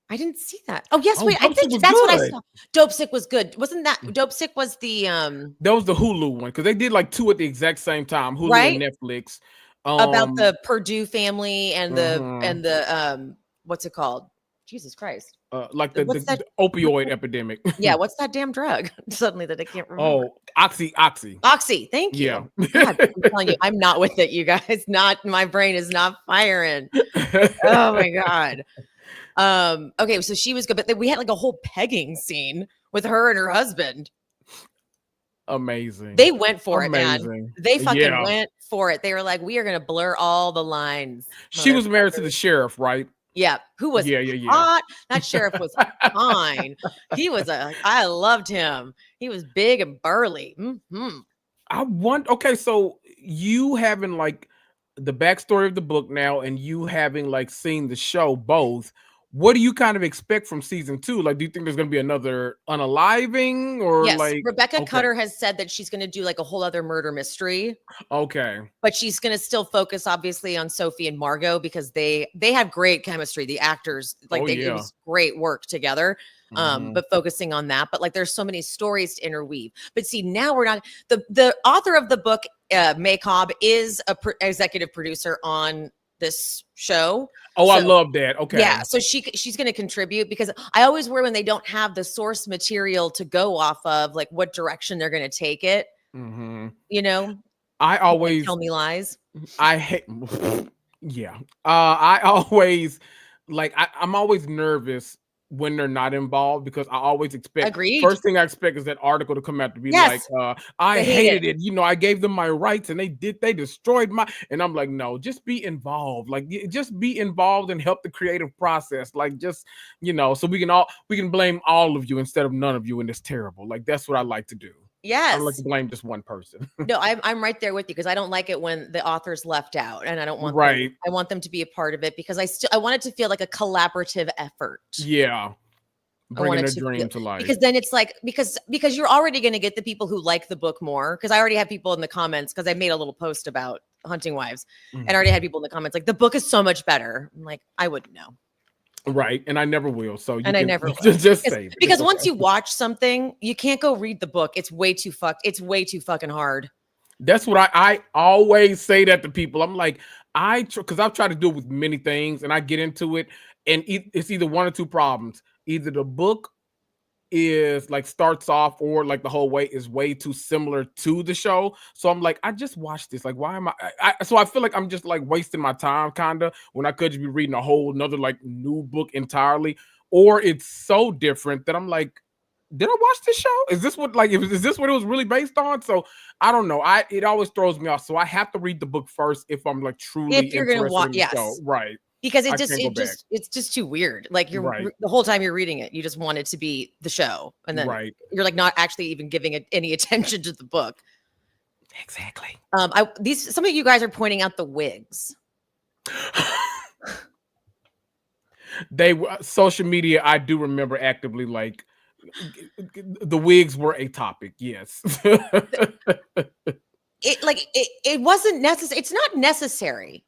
I didn't see that. Oh yes, Oh, wait. I Dope Sick think was that's what I good. saw. Dope Sick was good. Wasn't that Dope Sick was the That was the Hulu one because they did like 2 at the exact same time. Hulu right? and Netflix. About the Purdue family and Mhm. the what's it called? Jesus Christ. Like What's that? the opioid epidemic. Yeah, what's that damn drug? Suddenly that I can't remember. Oh, Oxy. Oxy, thank Yeah. you. God, I'm telling you, I'm not with it, you guys. Not my brain is not firing. Oh my God. Okay, so she was good, but then we had like a whole pegging scene with her and her husband. Amazing. They went for it, man. Amazing. They fucking Yeah. went for it. They were like, we are gonna blur all the lines. She was married to the sheriff, right? Yeah, who was Yeah. hot. That sheriff was fine. He was I loved him. He was big and burly. Mhm. I want. Okay, so you having like the backstory of the book now, and you having like seen the show both. What do you kind of expect from season 2? Like, do you think there's going to be another unaliving or Yes, like? Rebecca Okay. Cutter has said that she's gonna do like a whole other murder mystery. Okay. But she's gonna still focus obviously on Sophie and Margot because they have great chemistry. The actors, like it was great work together. But focusing on that. But like there's so many stories to interweave. But see, now we're not the author of the book, May Cobb, is a executive producer on this show. Oh, I love that. Okay. Yeah, so she's going to contribute because I always worry when they don't have the source material to go off of, like what direction they're going to take it. You know, I always tell me lies. I hate. Yeah. I always like. I'm always nervous when they're not involved because I always expect. Agreed. First thing I expect is that article to come out to be like, I hated it. You know, I gave them my rights and they destroyed my. And I'm like, no, just be involved. Like, just be involved and help the creative process. Like, just so we can blame all of you instead of none of you, and it's terrible. Like, that's what I like to do. Yes. I don't like to blame just one person. No, I'm right there with you because I don't like it when the author's left out, and I don't want right. I want them to be a part of it because I want it to feel like a collaborative effort. Yeah. Bringing a dream to life. Because then it's like because you're already going to get the people who like the book more. Because I already have people in the comments because I made a little post about Hunting Wives, and I already had people in the comments like the book is so much better. I'm like, I wouldn't know. Right, and I never will. So I never will. just say because once you watch something, you can't go read the book. It's way too fucking hard. That's what I always say that to people. I'm like, because I've tried to do it with many things, and I get into it, and it's either one or two problems. Either the book is like starts off, or like the whole way is way too similar to the show. So I'm like, I just watched this. Like, why am so I feel like I'm just like wasting my time kind of when I could just be reading a whole another like new book entirely, or it's so different that I'm like, did I watch this show? Is this what is this what it was really based on? So I don't know. It always throws me off. So I have to read the book first if I'm like truly if you're gonna watch, in the show. Right. Because it's just too weird. Like the whole time you're reading it, you just want it to be the show, and then you're like not actually even giving it any attention to the book. Exactly. Some of you guys are pointing out the wigs. Social media. I do remember actively like the wigs were a topic. Yes. It wasn't necessary. It's not necessary.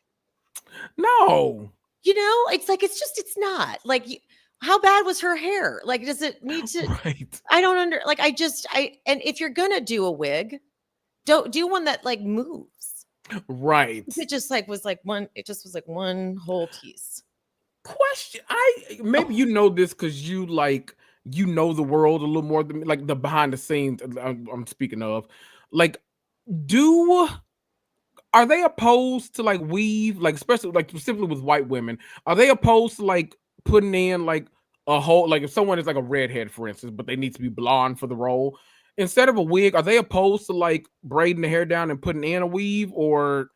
No. You know, it's not like, how bad was her hair? Like, does it need to, Right. I don't and if you're going to do a wig, don't do one that like moves. Right. It just was like one whole piece. Question. Maybe you know this because you know the world a little more than like the behind the scenes. I'm speaking of, like, are they opposed to like weave, like especially like specifically with white women? Are they opposed to like putting in like a whole, like if someone is like a redhead, for instance, but they need to be blonde for the role, instead of a wig, are they opposed to like braiding the hair down and putting in a weave? Or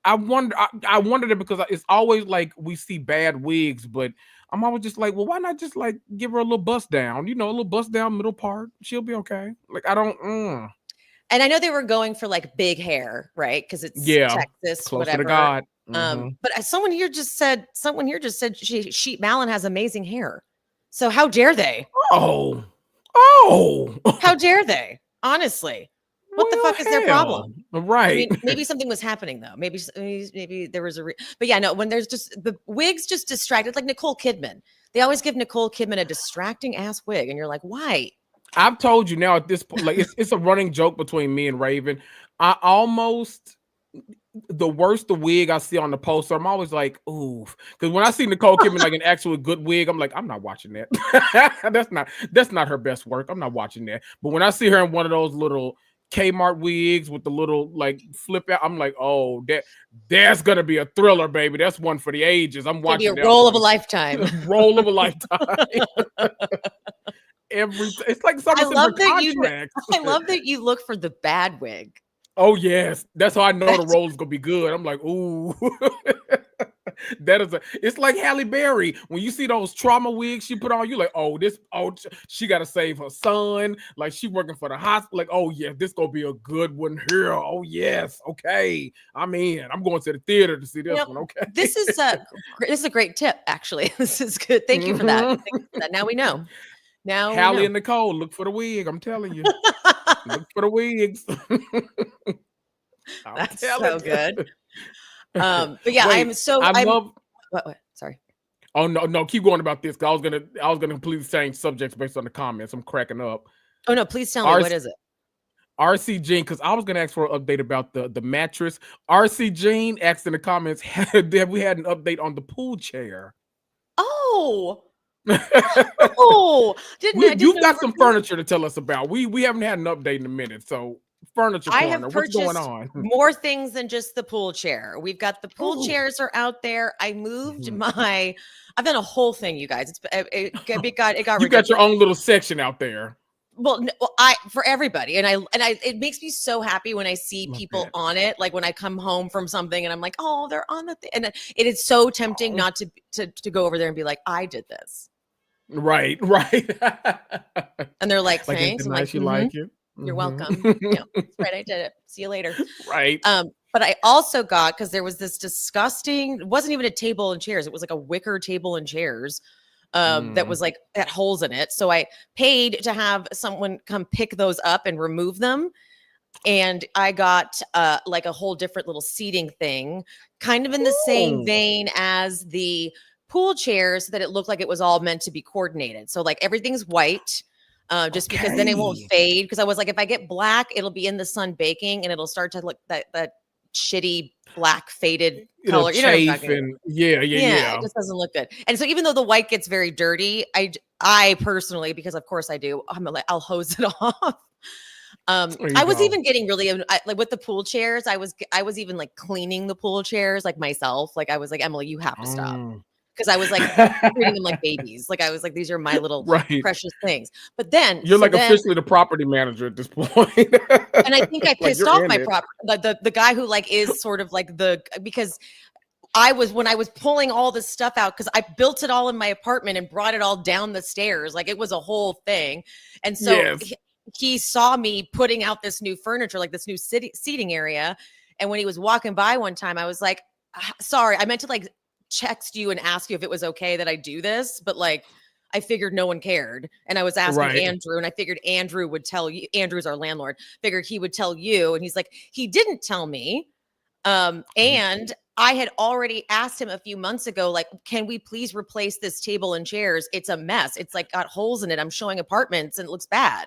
I wondered it because it's always like we see bad wigs, but I'm always just like, well, why not just like give her a little bust down, a little bust down middle part, she'll be okay. Like I don't. And I know they were going for like big hair, right? Because it's Yeah, Texas, closer whatever. to God. Mhm. But someone here just said Sheep Malin has amazing hair. So how dare they? Oh, How dare they? Honestly, what the fuck is their problem? Right. I mean, maybe something was happening though. Maybe there was but yeah, no. When there's just the wigs just distracted, like Nicole Kidman. They always give Nicole Kidman a distracting ass wig, and you're like, why? I've told you now at this point, like it's a running joke between me and Raven. I almost, the worst the wig I see on the poster, I'm always like, ooh, because when I see Nicole Kidman like an actual good wig, I'm like, I'm not watching that. that's not her best work. I'm not watching that. But when I see her in one of those little Kmart wigs with the little like flip out, I'm like, oh, that's gonna be a thriller, baby. That's one for the ages. I'm watching. Be a role of a lifetime. Role of a lifetime. It's like something. I love that you look for the bad wig. Oh yes, that's how I know the role is gonna be good. I'm like, ooh, it's like Halle Berry. When you see those trauma wigs she put on, you like, she got to save her son. Like she working for the hospital. Like, oh yeah, this gonna be a good one here. Oh yes, okay, I'm in. I'm going to the theater to see this one. Okay, this is a great tip. Actually, this is good. Thank you for that. Thank you for that. Now we know. Now Hallie and Nicole, look for the wig. I'm telling you, look for the wigs. That's so good. But yeah, wait, what? Sorry. Oh no, keep going about this. I was gonna completely change subjects based on the comments. I'm cracking up. Oh no, please tell me, what is it? RC Jean, because I was gonna ask for an update about the mattress. RC Jean asked in the comments, have we had an update on the pool chair? Oh. You've got some furniture to tell us about. We haven't had an update in a minute, so furniture corner. I have purchased what's going on? more things than just the pool chair. We've got the pool chairs are out there. I moved I've done a whole thing, you guys. It got you ridiculous. Got your own little section out there. Well, for everybody, and it makes me so happy when I see people on it. Like when I come home from something and I'm like, oh, they're on the thing, and it is so tempting not to go over there and be like, I did this. Right. And they're like, thanks. I'm like, you like it? You're welcome. Yeah, that's right. I did it. See you later. Right. But I also got, because there was this disgusting, it wasn't even a table and chairs. It was like a wicker table and chairs that was like had holes in it. So I paid to have someone come pick those up and remove them. And I got like a whole different little seating thing, kind of in the same vein as the pool chairs, so that it looked like it was all meant to be coordinated. So like everything's white. Just because then it won't fade. Because I was like, if I get black, it'll be in the sun baking and it'll start to look that shitty black faded color. You know what I'm talking about? Yeah. It just doesn't look good. And so even though the white gets very dirty, I personally, because of course I do, I'll hose it off. I was even getting really like with the pool chairs. I was even like cleaning the pool chairs like myself. Like I was like, Emily, you have to stop. Because I was like treating them like babies. Like I was like, these are my little precious things. But then you're officially the property manager at this point. And I think I pissed off my the guy who like is sort of like because when I was pulling all this stuff out, because I built it all in my apartment and brought it all down the stairs. Like it was a whole thing. And so he saw me putting out this new furniture, like this new seating area. And when he was walking by one time, I was like, sorry, I meant to like text you and ask you if it was okay that I do this, but like I figured no one cared, and I was asking Andrew, and I figured Andrew would tell you. Andrew's our landlord. Figured he would tell you, and he's like, he didn't tell me. And I had already asked him a few months ago, like, can we please replace this table and chairs? It's a mess. It's like got holes in it. I'm showing apartments and it looks bad.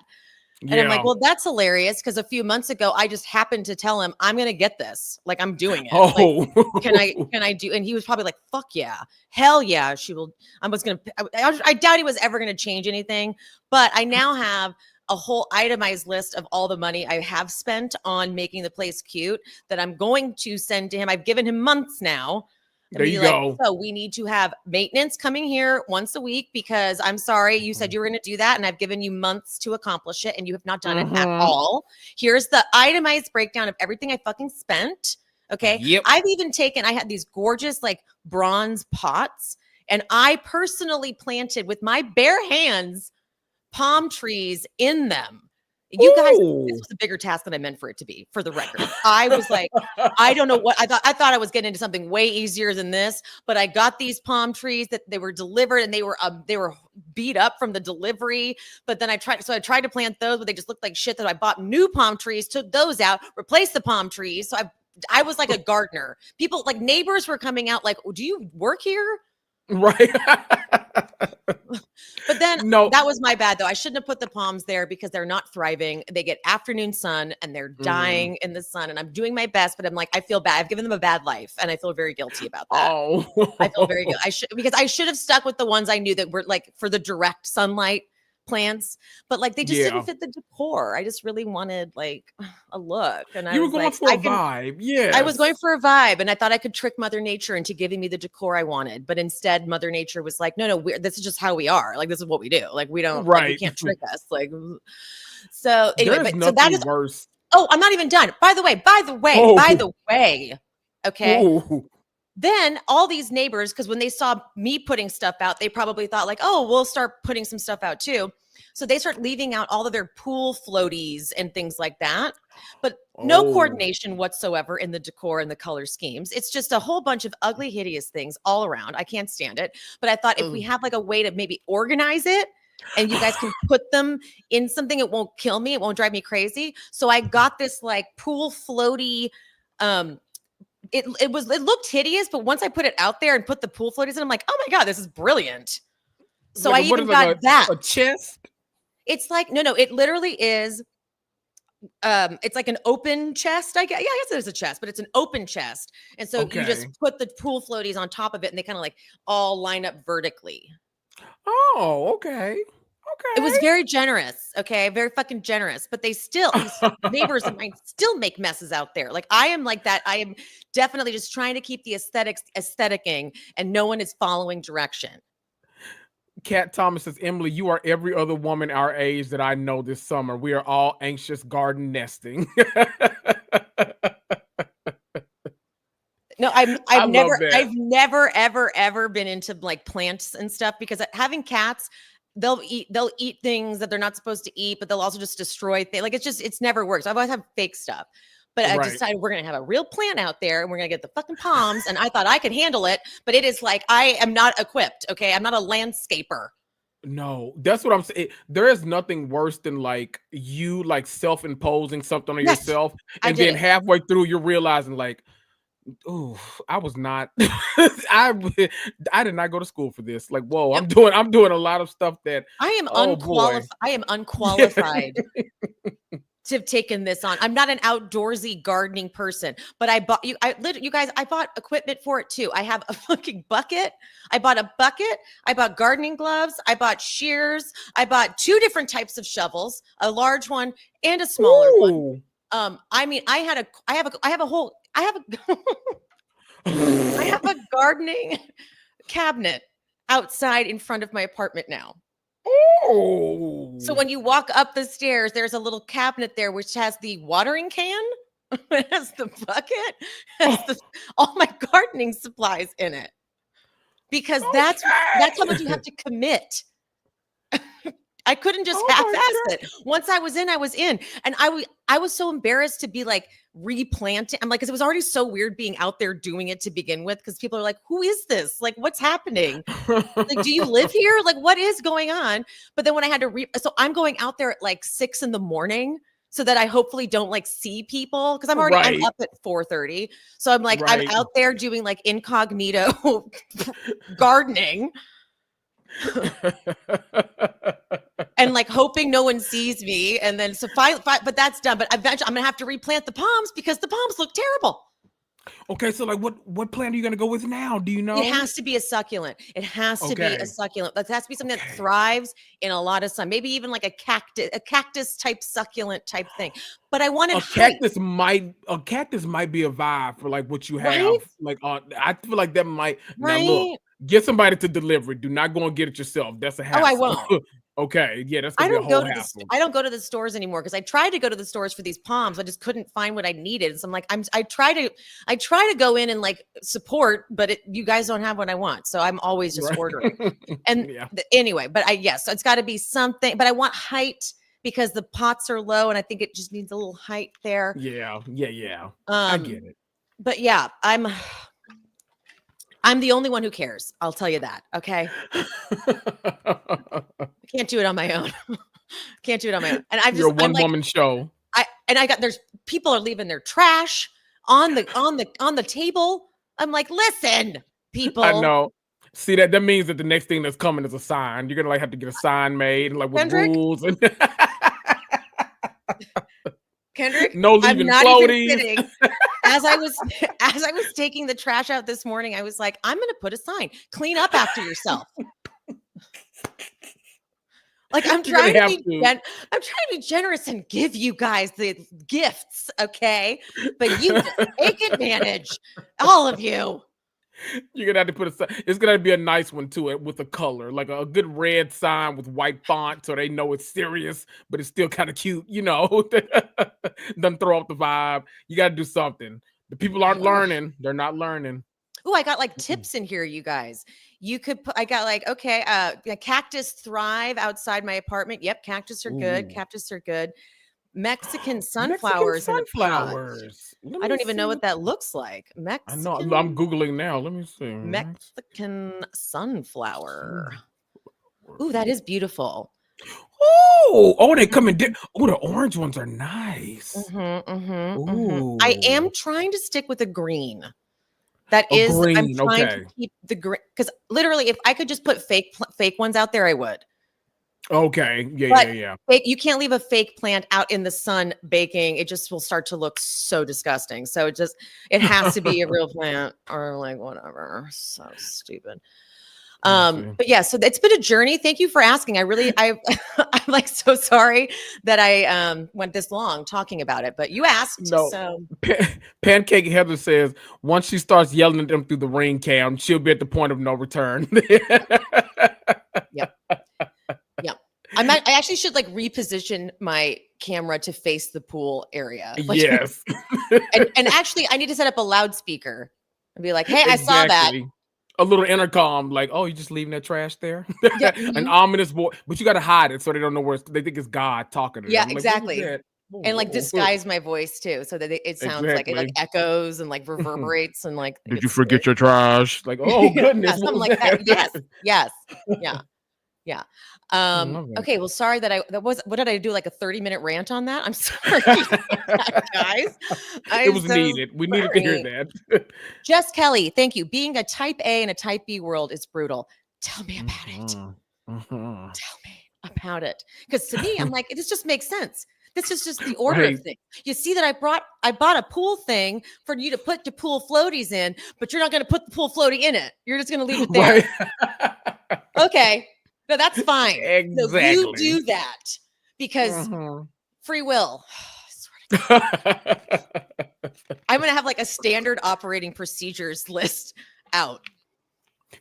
And I'm like, well, that's hilarious because a few months ago, I just happened to tell him I'm going to get this. Like, I'm doing it. Oh, like, can I do? And he was probably like, fuck yeah, hell yeah, she will. I doubt he was ever going to change anything, but I now have a whole itemized list of all the money I have spent on making the place cute that I'm going to send to him. I've given him months now. There you go. So we need to have maintenance coming here once a week because I'm sorry, you said you were going to do that. And I've given you months to accomplish it and you have not done it at all. Here's the itemized breakdown of everything I fucking spent. Okay. Yep. I had these gorgeous like bronze pots and I personally planted with my bare hands palm trees in them. You guys, this was a bigger task than I meant for it to be, for the record. I was like, I don't know what I thought I was getting into something way easier than this, but I got these palm trees that they were delivered and they were beat up from the delivery. But then I tried to plant those, but they just looked like shit. That I bought new palm trees, took those out, replaced the palm trees. So I was like a gardener. People like neighbors were coming out like, do you work here? Right. But then that was my bad though. I shouldn't have put the palms there because they're not thriving. They get afternoon sun and they're dying in the sun. And I'm doing my best, but I'm like, I feel bad. I've given them a bad life and I feel very guilty about that. Oh, I feel very good. I should have stuck with the ones I knew that were like for the direct sunlight plants, but like they just didn't fit the decor. I just really wanted like a look, and I was going for a vibe. Yeah, I was going for a vibe, and I thought I could trick Mother Nature into giving me the decor I wanted, but instead, Mother Nature was like, "No, this is just how we are. Like this is what we do. Like we don't, like, you can't trick us." Like so. Anyway, so that is worse. Oh, I'm not even done. By the way. Okay. Ooh. Then all these neighbors, because when they saw me putting stuff out, they probably thought like, oh, we'll start putting some stuff out too. So they start leaving out all of their pool floaties and things like that. But no coordination whatsoever in the decor and the color schemes. It's just a whole bunch of ugly, hideous things all around. I can't stand it. But I thought if we have like a way to maybe organize it and you guys can put them in something, it won't kill me. It won't drive me crazy. So I got this like pool floaty, it looked hideous, but once I put it out there and put the pool floaties in, I'm like, oh my God, this is brilliant. So I even got that. A chest? It's like, no, it literally is. It's like an open chest. I guess it is a chest, but it's an open chest. And so you just put the pool floaties on top of it and they kind of like all line up vertically. Oh, okay. It was very generous. Okay. Very fucking generous, but these neighbors of mine still make messes out there. Like I am like that. I am definitely just trying to keep the aestheticing and no one is following direction. Kat Thomas says, Emily, you are every other woman our age that I know this summer. We are all anxious garden nesting. No, I've never ever been into like plants and stuff because having cats, they'll eat things that they're not supposed to eat, but they'll also just destroy things. Like it's never works. I've always had fake stuff. But I decided we're going to have a real plant out there and we're going to get the fucking palms. And I thought I could handle it, but it is like, I am not equipped. Okay. I'm not a landscaper. No, that's what I'm saying. There is nothing worse than like you like self-imposing something on yourself. And then halfway through you're realizing like, oh, I was not, I did not go to school for this. Like, whoa, I'm doing a lot of stuff that I am unqualified. I am unqualified. To have taken this on. I'm not an outdoorsy gardening person, but I bought I bought equipment for it too. I have a fucking bucket. I bought a bucket. I bought gardening gloves. I bought shears. I bought 2 different types of shovels, a large one and a smaller one. I mean, I have a gardening cabinet outside in front of my apartment now. So when you walk up the stairs, there's a little cabinet there which has the watering can, it has the bucket, has all my gardening supplies in it. Because that's how much you have to commit. I couldn't just half-ass it. Once I was in, I was in. And I was so embarrassed to be like replanting. I'm like, because it was already so weird being out there doing it to begin with. Because people are like, who is this? Like, what's happening? Like, do you live here? Like, what is going on? But then when I had to so I'm going out there at like 6 a.m. so that I hopefully don't like see people because I'm up at 4:30. So I'm like, I'm out there doing like incognito gardening. And like hoping no one sees me. And then so but that's done. But eventually I'm gonna have to replant the palms because the palms look terrible. Okay, so like what plant are you gonna go with now? Do you know? It has to be a succulent. It has to be a succulent. It has to be something that thrives in a lot of sun. Maybe even like a cactus type succulent type thing. But I wanted a cactus might be a vibe for like what you have. Right? Like I feel like that might right. Now look, get somebody to deliver it. Do not go and get it yourself. That's a hassle. Oh, I won't. Okay, yeah, that's gonna be a whole hassle. I don't go to the stores anymore because I tried to go to the stores for these palms. I just couldn't find what I needed. So I'm like, I try to go in and like support, but you guys don't have what I want. So I'm always just ordering. And anyway, but so it's got to be something. But I want height because the pots are low, and I think it just needs a little height there. Yeah. I get it. But yeah, I'm the only one who cares. I'll tell you that. Okay. I can't do it on my own. Can't do it on my own. And You're a one-woman show. There's people are leaving their trash on the table. I'm like, listen, people. I know. See that means that the next thing that's coming is a sign. You're gonna like have to get a sign made, like with Kendrick? rules and Kendrick, no leaving floaties. As I was taking the trash out this morning, I was like, I'm gonna put a sign: clean up after yourself. Like I'm trying to be generous and give you guys the gifts, okay? But you take advantage, all of you. You're gonna have to put a sign. It's gonna be a nice one too, with a color, like a good red sign with white font, so they know it's serious, but it's still kind of cute, you know. Doesn't throw off the vibe. You got to do something. The people aren't learning; they're not learning. Oh, I got like tips in here, you guys. You could put. I got like cactus thrive outside my apartment. Yep, cactus are good. Cactus are good. Mexican sunflowers. I don't even know what that looks like. I know. I'm Googling now. Let me see. Mexican sunflower. Ooh, that is beautiful. Oh, they come in. Oh, the orange ones are nice. I am trying to stick with a green. I'm trying to keep the green because literally, if I could just put fake ones out there, I would. Okay. Yeah. You can't leave a fake plant out in the sun baking. It just will start to look so disgusting. So it has to be a real plant or like whatever. So stupid. But yeah, so it's been a journey. Thank you for asking. I'm like so sorry that I went this long talking about it, but you asked. No. So Pancake Heather says once she starts yelling at them through the ring cam, she'll be at the point of no return. Yep. I actually should like reposition my camera to face the pool area. Like, yes. and actually I need to set up a loudspeaker and be like, hey, I saw that. A little intercom, like, oh, you just leaving that trash there? Yeah. An ominous voice, but you got to hide it so they don't know where they think it's God talking to them. Yeah, like, exactly. And like disguise my voice too, so that it sounds like it like echoes and like reverberates and like. Did you forget your trash? Like, oh goodness, something like that. Yes, yeah. Okay, well, sorry what did I do? Like a 30-minute rant on that? I'm sorry, guys. It was needed. We needed to hear that. Jess Kelly, thank you. Being a type A in a type B world is brutal. Tell me about it. Tell me about it. Because to me, I'm like, this just makes sense. This is just the order of things. You see that I bought a pool thing for you to put the pool floaties in, but you're not going to put the pool floaty in it. You're just going to leave it there. Right. Okay. No, that's fine. Exactly. So you do that because free will. I'm going to have like a standard operating procedures list out.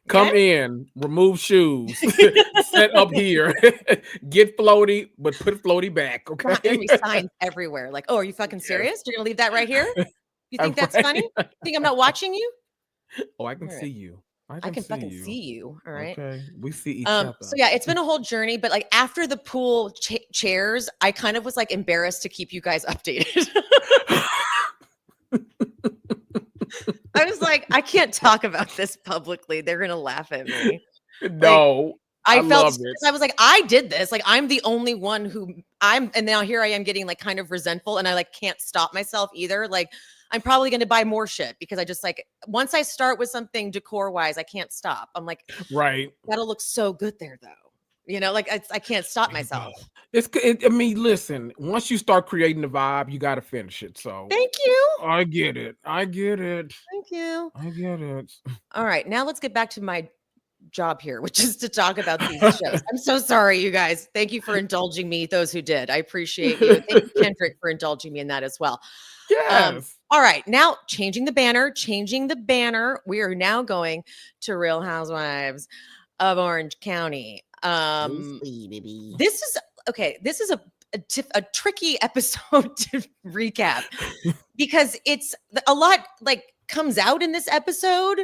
Come in, remove shoes, set up here, get floaty, but put floaty back. Okay. There'll be signs everywhere. Like, oh, are you fucking serious? You're going to leave that right here? You think that's funny? Think I'm not watching you? Oh, I can see you. I can fucking see you. All right. Okay. We see each other. So yeah, it's been a whole journey, but like after the pool chairs, I kind of was like embarrassed to keep you guys updated. I was like, I can't talk about this publicly. They're going to laugh at me. No. I felt I was like, I did this. Like, I'm the only one who and now here I am getting like kind of resentful, and I like can't stop myself either. Like I'm probably going to buy more shit because I just like, once I start with something decor wise, I can't stop. I'm like, right. That'll look so good there though. You know, like I can't stop myself. I mean, listen, once you start creating the vibe, you got to finish it. So Thank you. I get it. Thank you. I get it. All right. Now let's get back to my job here, which is to talk about these shows. I'm so sorry, you guys. Thank you for indulging me, those who did. I appreciate you. Thank you, Kendrick, for indulging me in that as well. Yes. All right. Now changing the banner. We are now going to Real Housewives of Orange County. This is a tricky episode to recap because it's a lot like comes out in this episode,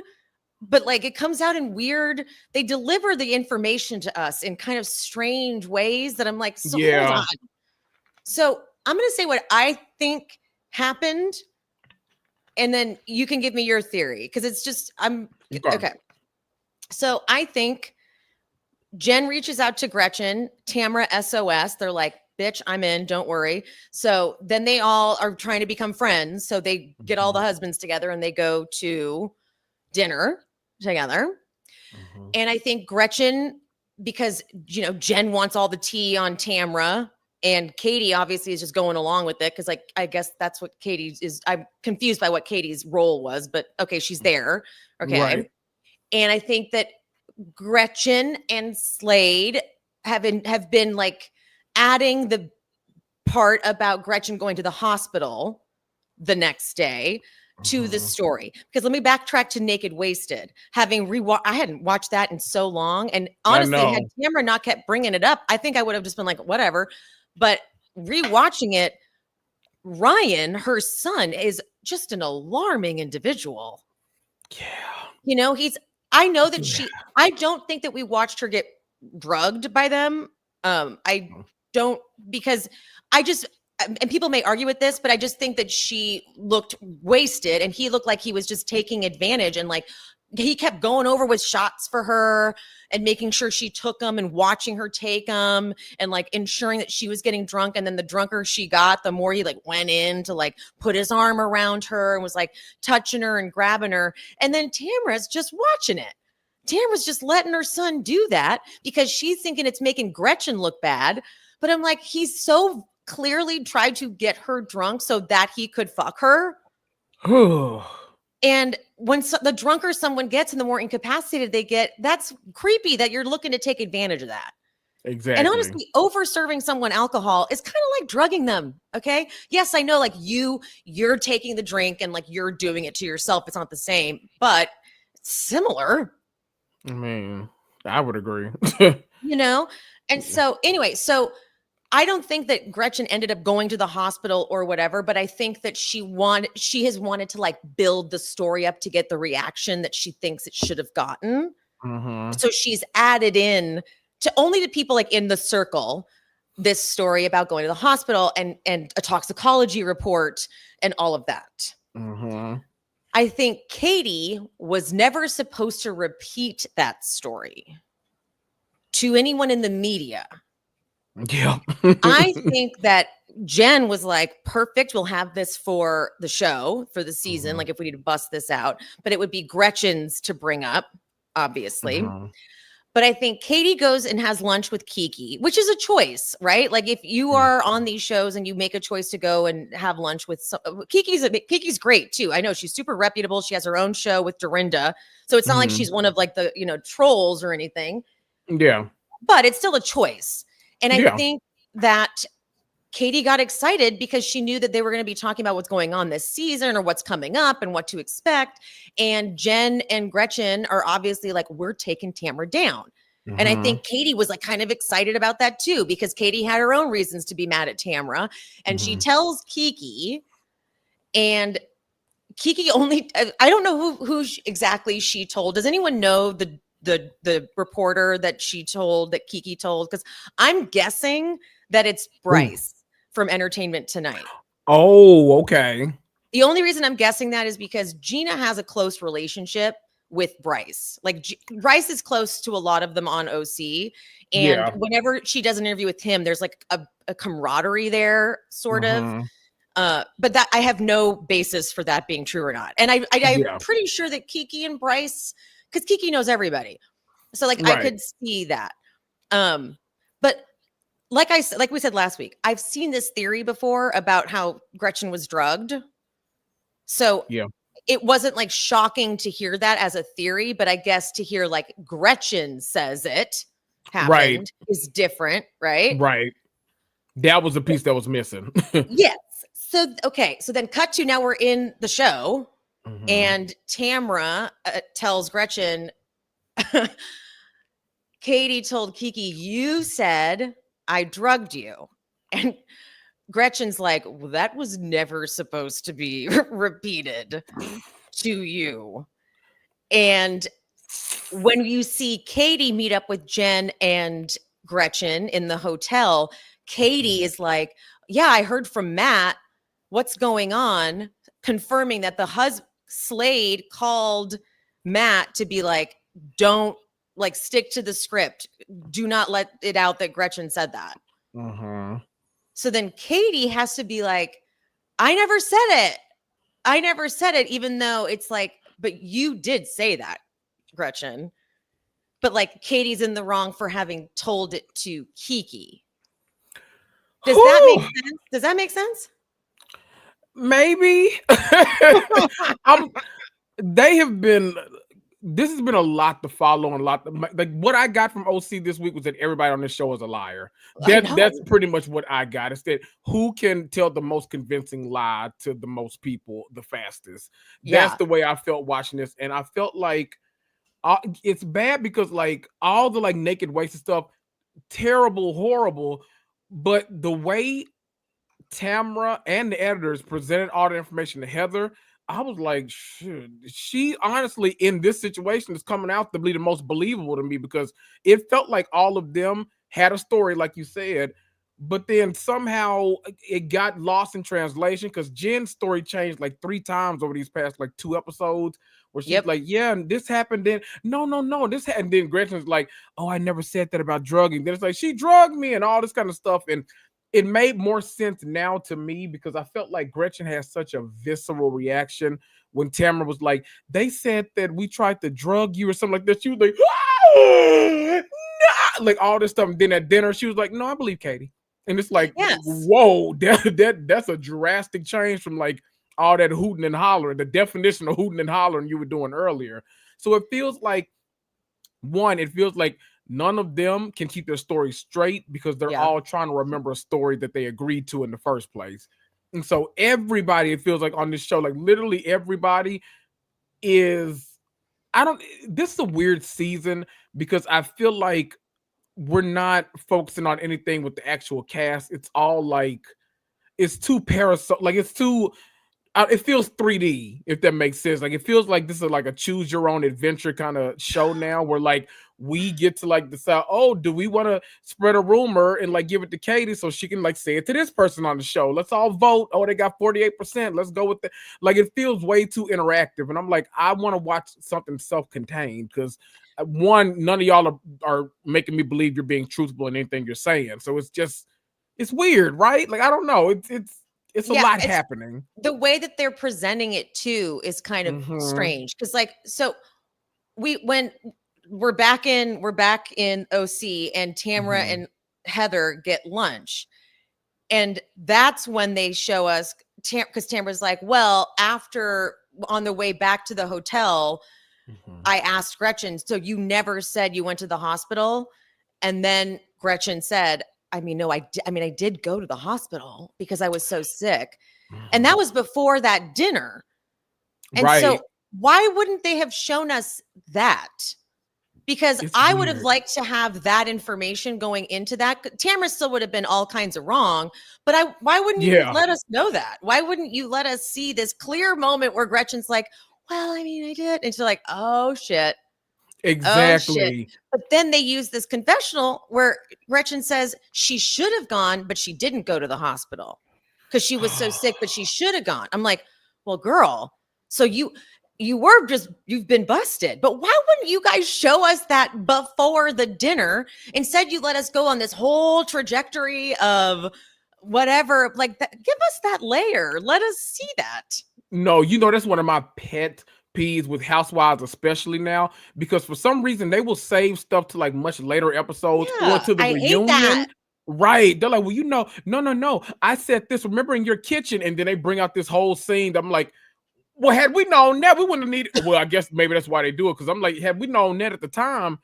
but like it comes out in weird, they deliver the information to us in kind of strange ways that I'm like, so hold on. So I'm going to say what I think happened, and then you can give me your theory because it's just, okay. So I think Jen reaches out to Gretchen, Tamra SOS. They're like, bitch, I'm in, don't worry. So then they all are trying to become friends. So they get all the husbands together and they go to dinner together. And I think Gretchen, because, Jen wants all the tea on Tamra, and Katie obviously is just going along with it because, like, I guess that's what Katie is. I'm confused by what Katie's role was, but okay, she's there. Okay. Right. And I think that Gretchen and Slade have been like adding the part about Gretchen going to the hospital the next day to the story. Because let me backtrack to Naked Wasted. I hadn't watched that in so long. And honestly, had Tamra not kept bringing it up, I think I would have just been like, whatever. But rewatching it, Ryan, her son, is just an alarming individual. Yeah. I know that I don't think that we watched her get drugged by them. I don't, because and people may argue with this, but I just think that she looked wasted and he looked like he was just taking advantage, and like he kept going over with shots for her and making sure she took them and watching her take them and like ensuring that she was getting drunk. And then the drunker she got, the more he like went in to like put his arm around her and was like touching her and grabbing her. And then Tamra's just watching it. Tamra's just letting her son do that because she's thinking it's making Gretchen look bad. But I'm like, he's so clearly tried to get her drunk so that he could fuck her. And when the drunker someone gets and the more incapacitated they get, that's creepy that you're looking to take advantage of that. Exactly. And honestly, over serving someone alcohol is kind of like drugging them. Okay. Yes, I know, like you're taking the drink and like you're doing it to yourself. It's not the same, but it's similar. I mean, I would agree. And so anyway, I don't think that Gretchen ended up going to the hospital or whatever, but I think that she has wanted to like build the story up to get the reaction that she thinks it should have gotten. So she's added in to only the people like in the circle, this story about going to the hospital and a toxicology report and all of that. I think Katie was never supposed to repeat that story to anyone in the media. Yeah. I think that Jen was like, perfect, we'll have this for the show, for the season, like if we need to bust this out, but it would be Gretchen's to bring up, obviously. But I think Katie goes and has lunch with Kiki, which is a choice, right? Like if you are on these shows and you make a choice to go and have lunch with Kiki's great too. I know she's super reputable. She has her own show with Dorinda. So it's not like she's one of like the, trolls or anything. Yeah. But it's still a choice. And I think that Katie got excited because she knew that they were going to be talking about what's going on this season or what's coming up and what to expect. And Jen and Gretchen are obviously like, we're taking Tamra down. And I think Katie was like kind of excited about that too, because Katie had her own reasons to be mad at Tamra. And she tells Kiki, and Kiki I don't know who exactly she told. Does anyone know the reporter that Kiki told? Because I'm guessing that it's Bryce from Entertainment Tonight. Oh, okay. The only reason I'm guessing that is because Gina has a close relationship with Bryce. Like Bryce is close to a lot of them on OC. And whenever she does an interview with him, there's like a camaraderie there, sort of. But that I have no basis for that being true or not. And I'm pretty sure that Kiki and Bryce, because Kiki knows everybody. So like I could see that. But like we said last week, I've seen this theory before about how Gretchen was drugged. So it wasn't like shocking to hear that as a theory, but I guess to hear like Gretchen says it happened is different, right? Right. That was the piece that was missing. Yes. So, okay. So then cut to now we're in the show and Tamra tells Gretchen, Katie told Kiki, you said I drugged you. And Gretchen's like, well, that was never supposed to be repeated to you. And when you see Katie meet up with Jen and Gretchen in the hotel, Katie is like, yeah, I heard from Matt. What's going on? Confirming that the Slade called Matt to be like, don't like stick to the script. Do not let it out that Gretchen said that. So then Katie has to be like, I never said it. I never said it, even though it's like, but you did say that, Gretchen. But like Katie's in the wrong for having told it to Kiki. Does that make sense? Does that make sense? Maybe. This has been a lot to follow and a lot like what I got from OC this week was that everybody on this show is a liar. That's pretty much what I got. It's that who can tell the most convincing lie to the most people the fastest. That's the way I felt watching this. And I felt like it's bad because like all the like naked waste stuff, terrible, horrible. But the way Tamra and the editors presented all the information to Heather, I was like, shit, she honestly in this situation is coming out to be the most believable to me because it felt like all of them had a story, like you said, but then somehow it got lost in translation because Jen's story changed like 3 times over these past like 2 episodes where she's like, yeah, and this happened then. No, this happened. And then Gretchen's like, oh, I never said that about drugging. Then it's like, she drugged me and all this kind of stuff. And it made more sense now to me because I felt like Gretchen has such a visceral reaction when Tamra was like, they said that we tried to drug you or something like that. She was like, ah, nah! Like all this stuff. And then at dinner, she was like, no, I believe Katie. And it's like, whoa, that's a drastic change from like all that hooting and hollering, the definition of hooting and hollering you were doing earlier. So it feels like, none of them can keep their story straight because they're all trying to remember a story that they agreed to in the first place. And so everybody, it feels like on this show, like literally everybody is, this is a weird season because I feel like we're not focusing on anything with the actual cast. It's all like, it's too it feels 3D, if that makes sense. Like it feels like this is like a choose your own adventure kind of show now where like we get to like decide, oh, do we want to spread a rumor and like give it to Katie so she can like say it to this person on the show? Let's all vote. Oh, they got 48%. Let's go with that. Like it feels way too interactive. And I'm like, I want to watch something self-contained because none of y'all are making me believe you're being truthful in anything you're saying. So it's weird, right? Like, I don't know. It's a lot happening. The way that they're presenting it too is kind of strange. Cause like, so we're back in OC and Tamra and Heather get lunch. And that's when they show us, because Tamra's like, well, after on the way back to the hotel, I asked Gretchen, so you never said you went to the hospital? And then Gretchen said, I did go to the hospital because I was so sick. And that was before that dinner. And so why wouldn't they have shown us that? Because I would have liked to have that information going into that. Tamra still would have been all kinds of wrong, but why wouldn't you let us know that? Why wouldn't you let us see this clear moment where Gretchen's like, well, I did. And she's like, oh shit. Exactly. Oh, shit. But then they use this confessional where Gretchen says she should have gone, but she didn't go to the hospital because she was so sick, but she should have gone. I'm like, well, girl, so you you've been busted. But why wouldn't you guys show us that before the dinner? Instead, you let us go on this whole trajectory of whatever. Like, give us that layer. Let us see that. No, that's one of my pet peeves with Housewives, especially now, because for some reason they will save stuff to like much later episodes or to the reunion. Right. They're like, well, no. I said this, remember in your kitchen, and then they bring out this whole scene. I'm like, well, had we known that, we wouldn't have needed. Well, I guess maybe that's why they do it. Because I'm like, had we known that at the time,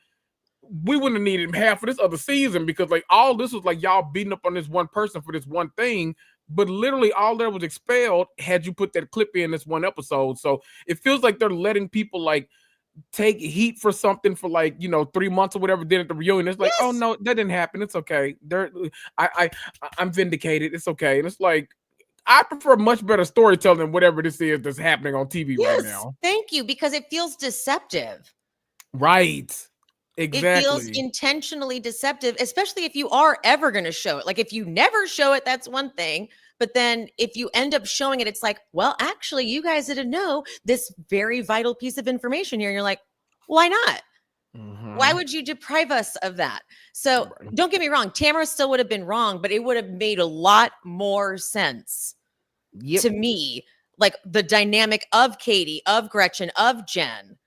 we wouldn't have needed half of this other season, because like all this was like y'all beating up on this one person for this one thing. But literally all that was expelled had you put that clip in this one episode. So it feels like they're letting people like take heat for something for like 3 months or whatever. Then at the reunion, it's like, oh no, that didn't happen. It's okay. I'm vindicated. It's okay. And it's like, I prefer much better storytelling than whatever this is that's happening on TV right now. Thank you, because it feels deceptive. Right. Exactly. It feels intentionally deceptive, especially if you are ever going to show it. Like if you never show it, that's one thing. But then if you end up showing it, it's like, well, actually, you guys didn't know this very vital piece of information here. And you're like, why not? Mm-hmm. Why would you deprive us of that? So don't get me wrong. Tamra still would have been wrong, but it would have made a lot more sense to me. Like the dynamic of Katie, of Gretchen, of Jen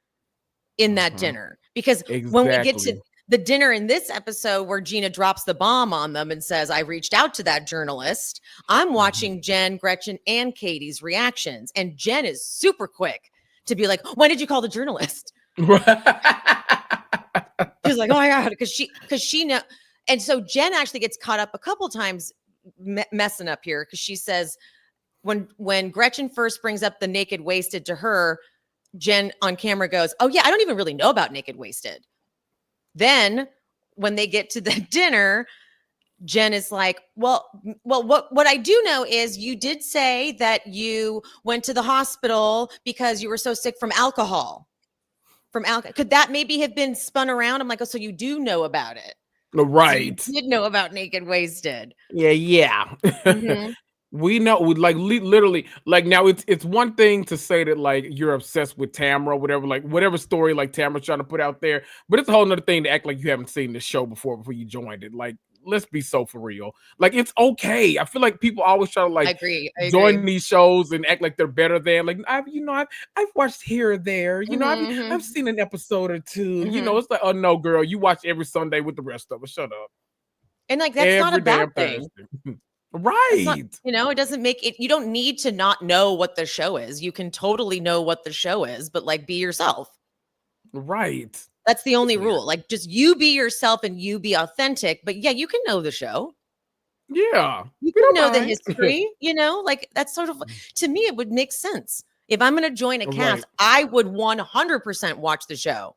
in that dinner. Because when we get to the dinner in this episode where Gina drops the bomb on them and says, I reached out to that journalist, I'm watching Jen, Gretchen, and Katie's reactions. And Jen is super quick to be like, when did you call the journalist? She's like, oh my God, because she know. And so Jen actually gets caught up a couple times messing up here, because she says when Gretchen first brings up the naked wasted to her, Jen on camera goes, oh yeah, I don't even really know about naked wasted. Then when they get to the dinner, Jen is like, well, what I do know is you did say that you went to the hospital because you were so sick from alcohol. Could that maybe have been spun around? I'm like, oh, so you do know about it. Right. So you did know about naked wasted. Yeah. Mm-hmm. We know, like literally, like now it's one thing to say that like you're obsessed with Tamra or whatever, like whatever story like Tamra's trying to put out there, but it's a whole nother thing to act like you haven't seen this show before you joined it. Like, let's be so for real. Like, it's okay. I feel like people always try to like I join agree. these shows and act like they're better than. Like, I've watched here or there. I've seen an episode or two. It's like, oh no, girl, you watch every Sunday with the rest of us. Shut up. And like that's not a bad thing. Right. Not, it doesn't make it, you don't need to not know what the show is. You can totally know what the show is, but like be yourself. Right. That's the only rule. Like just you be yourself and you be authentic, but yeah, you can know the show. Yeah. You can know the history, like that's sort of, to me, it would make sense. If I'm going to join a cast, I would 100% watch the show.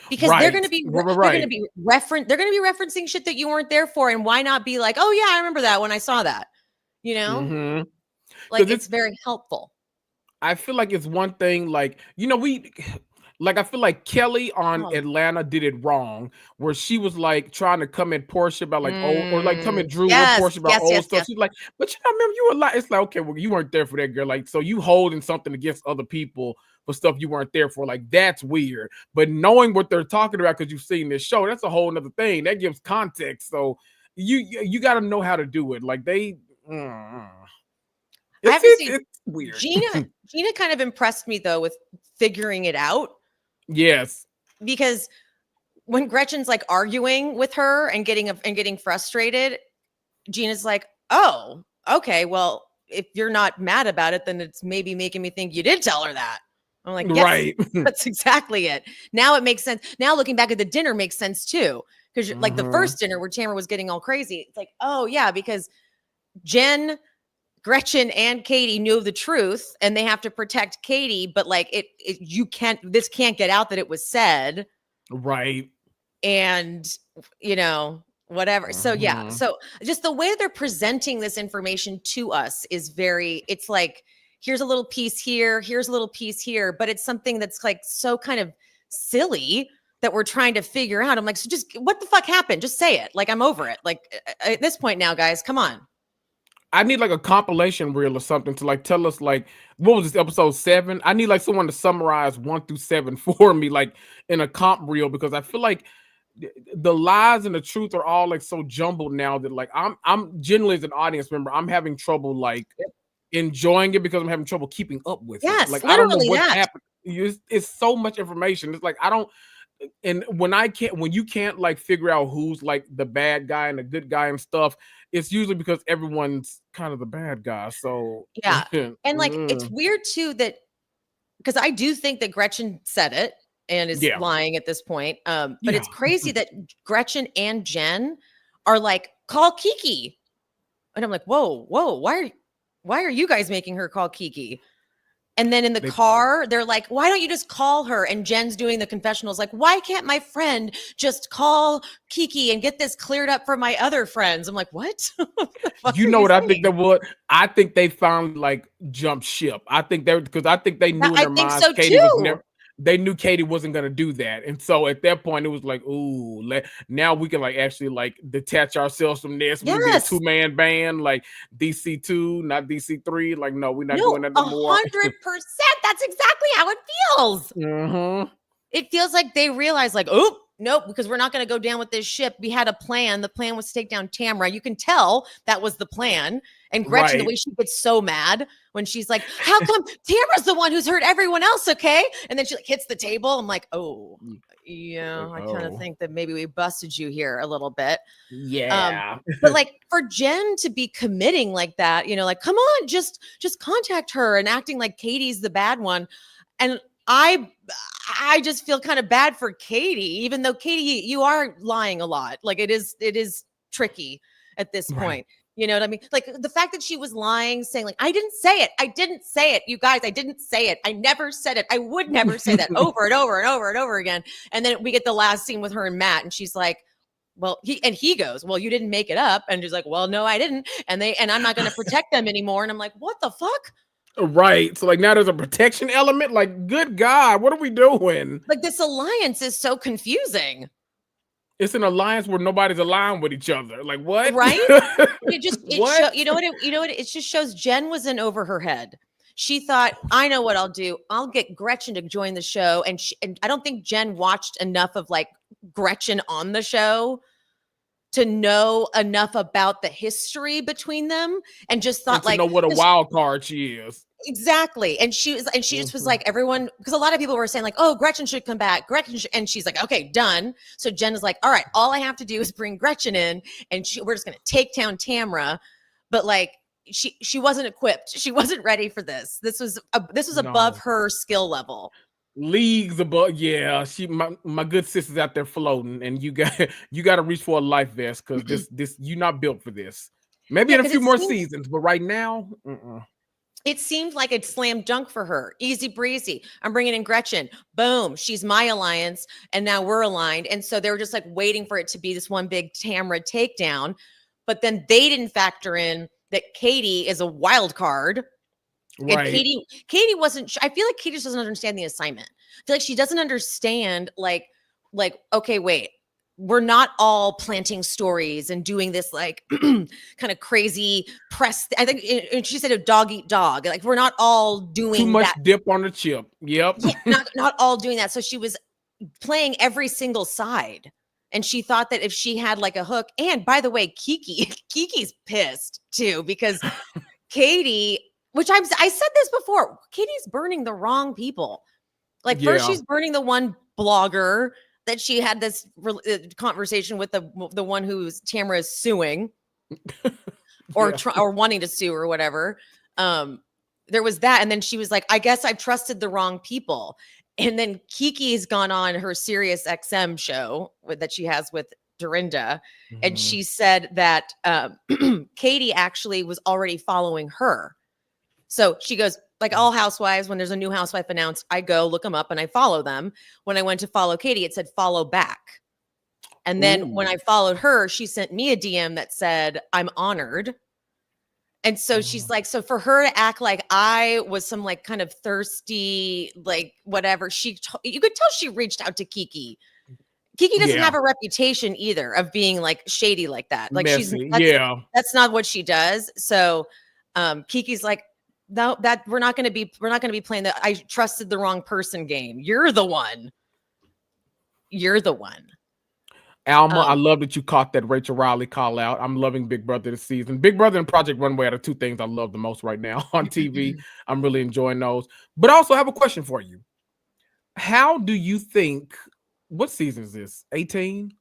Because they're going to be referencing shit that you weren't there for, and why not be like, oh yeah, I remember that when I saw that, like it's very helpful. I feel like it's one thing, like I feel like Kelly on Atlanta did it wrong, where she was like trying to come at Portia about like old, or like come at Drew with Portia about old stuff. She's like, but remember you were like, it's like, okay, well, you weren't there for that, girl. Like, so you holding something against other people for stuff you weren't there for, like that's weird. But knowing what they're talking about because you've seen this show, that's a whole nother thing. That gives context. So you got to know how to do it. Like they, it's weird. Gina kind of impressed me though with figuring it out. Yes, because when Gretchen's like arguing with her and getting frustrated, Gina's like, oh, okay, well, if you're not mad about it, then it's maybe making me think you did tell her that. I'm like, yes, right. That's exactly it. Now it makes sense. Now looking back at the dinner makes sense too. Because like the first dinner where Tamra was getting all crazy, it's like, oh yeah, because Jen, Gretchen, and Katie knew the truth and they have to protect Katie, but like this can't get out that it was said. Right. And whatever. So yeah. So just the way they're presenting this information to us is it's like, here's a little piece here, here's a little piece here, but it's something that's like so kind of silly that we're trying to figure out. I'm like, so just what the fuck happened? Just say it. Like, I'm over it. Like at this point now, guys, come on. I need like a compilation reel or something to like tell us like what was this episode 7? I need like someone to summarize 1 through 7 for me, like in a comp reel, because I feel like the lies and the truth are all like so jumbled now that like I'm generally as an audience member, I'm having trouble like enjoying it because I'm having trouble keeping up with it. Yes, Like I don't know literally what's that. happening. It's so much information. It's like I don't. And when you can't like figure out who's like the bad guy and the good guy and stuff, it's usually because everyone's kind of the bad guy. So Yeah. And like it's mm, weird too that because I do think that Gretchen said it and is yeah, lying at this point. But yeah. it's crazy that Gretchen and Jen are like, call Kiki. And I'm like, whoa, why are you guys making her call Kiki? And then in the car, they're like, why don't you just call her? And Jen's doing the confessionals, like, why can't my friend just call Kiki and get this cleared up for my other friends? I'm like, what? What You are know you what I saying? think that would? I think they finally like jumped ship. I think they knew in I their think minds so Katie was too. never. They knew Katie wasn't gonna do that, and so at that point it was like, ooh, now we can like actually like detach ourselves from this. We can be a Yes. 2-man band, like DC2, not DC3. Like, no, we're not No, doing that no more. 100%. That's exactly how it feels. Mm-hmm. It feels like they realize, like, oh, nope, because we're not going to go down with this ship. We had a plan. The plan was to take down Tamra. You can tell that was the plan. And Gretchen, the Right. way she gets so mad when she's like, how come Tamra's the one who's hurt everyone else, okay? And then she like hits the table. I'm like, oh, yeah, I kind of think that maybe we busted you here a little bit. Yeah. But like for Jen to be committing like that, like, come on, just contact her and acting like Katie's the bad one. And I just feel kind of bad for Katie, even though Katie, you are lying a lot. Like it is tricky at this point. You know what I mean? Like the fact that she was lying, saying like, I didn't say it. I didn't say it. You guys, I didn't say it. I never said it. I would never say that over and over and over and over again. And then we get the last scene with her and Matt and she's like, well, he goes, well, you didn't make it up. And she's like, well, no, I didn't. And I'm not going to protect them anymore. And I'm like, what the fuck? Right. So like now there's a protection element. Like, good God, what are we doing? Like this alliance is so confusing. It's an alliance where nobody's aligned with each other. Like what? Right? What? You know what? It just shows Jen was in over her head. She thought, I know what I'll do. I'll get Gretchen to join the show. And I don't think Jen watched enough of like Gretchen on the show to know enough about the history between them, and just thought and to know what a wild card she is. Exactly. And she just was like, everyone, because a lot of people were saying like, oh, Gretchen should come back. And she's like, okay, done. So Jen is like, all right, all I have to do is bring Gretchen in and we're just going to take down Tamra. But like, she wasn't equipped. She wasn't ready for this. This was above her skill level. Leagues above. Yeah. My good sister's out there floating and you got to reach for a life vest because this you're not built for this. Maybe in a few more seasons, but right now, it seemed like a slam dunk for her. Easy breezy. I'm bringing in Gretchen. Boom. She's my alliance. And now we're aligned. And so they were just like waiting for it to be this one big Tamra takedown. But then they didn't factor in that Katie is a wild card. Right. And Katie wasn't, I feel like Katie just doesn't understand the assignment. I feel like she doesn't understand like, okay, wait. We're not all planting stories and doing this like kind of crazy press. I think she said a dog eat dog. Like we're not all doing too much that. Dip on the chip. Yep. Yeah, not all doing that. So she was playing every single side. And she thought that if she had like a hook, and by the way, Kiki's pissed too, because Katie, which I said this before, Katie's burning the wrong people. Like first she's burning the one blogger that she had this conversation with the one who's Tamra is suing or wanting to sue or whatever. There was that. And then she was like, I guess I've trusted the wrong people. And then Kiki's gone on her Sirius XM show that she has with Dorinda. Mm-hmm. And she said that Katie actually was already following her. So she goes, like all housewives, when there's a new housewife announced, I go look them up and I follow them. When I went to follow Katie, it said follow back. And then when I followed her, she sent me a DM that said, I'm honored. And so she's like, so for her to act like I was some like kind of thirsty, like whatever, you could tell she reached out to Kiki. Kiki doesn't have a reputation either of being like shady like that. Like Messy. That's not what she does. So Kiki's like, no, that we're not going to be playing the I trusted the wrong person game. You're the one. Alma, I love that you caught that Rachel Riley call out. I'm loving Big Brother this season. Big Brother and Project Runway are the two things I love the most right now on TV. I'm really enjoying those. But I also have a question for you. How do you think, what season is this? 18?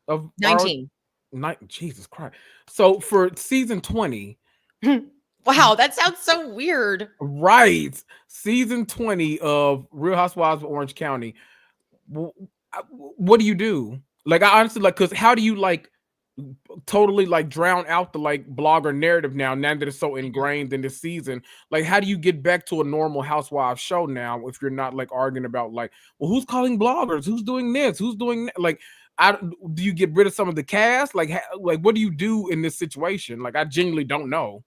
Of 19. Jesus Christ. So for season 20. Wow, that sounds so weird. Right. Season 20 of Real Housewives of Orange County. What do you do? Like, I honestly, like, because how do you like totally like drown out the like blogger narrative now that it's so ingrained in this season? Like, how do you get back to a normal housewives show now if you're not like arguing about like, well, who's calling bloggers, who's doing this, who's doing that? Like, do you get rid of some of the cast? Like what do you do in this situation? Like, I genuinely don't know.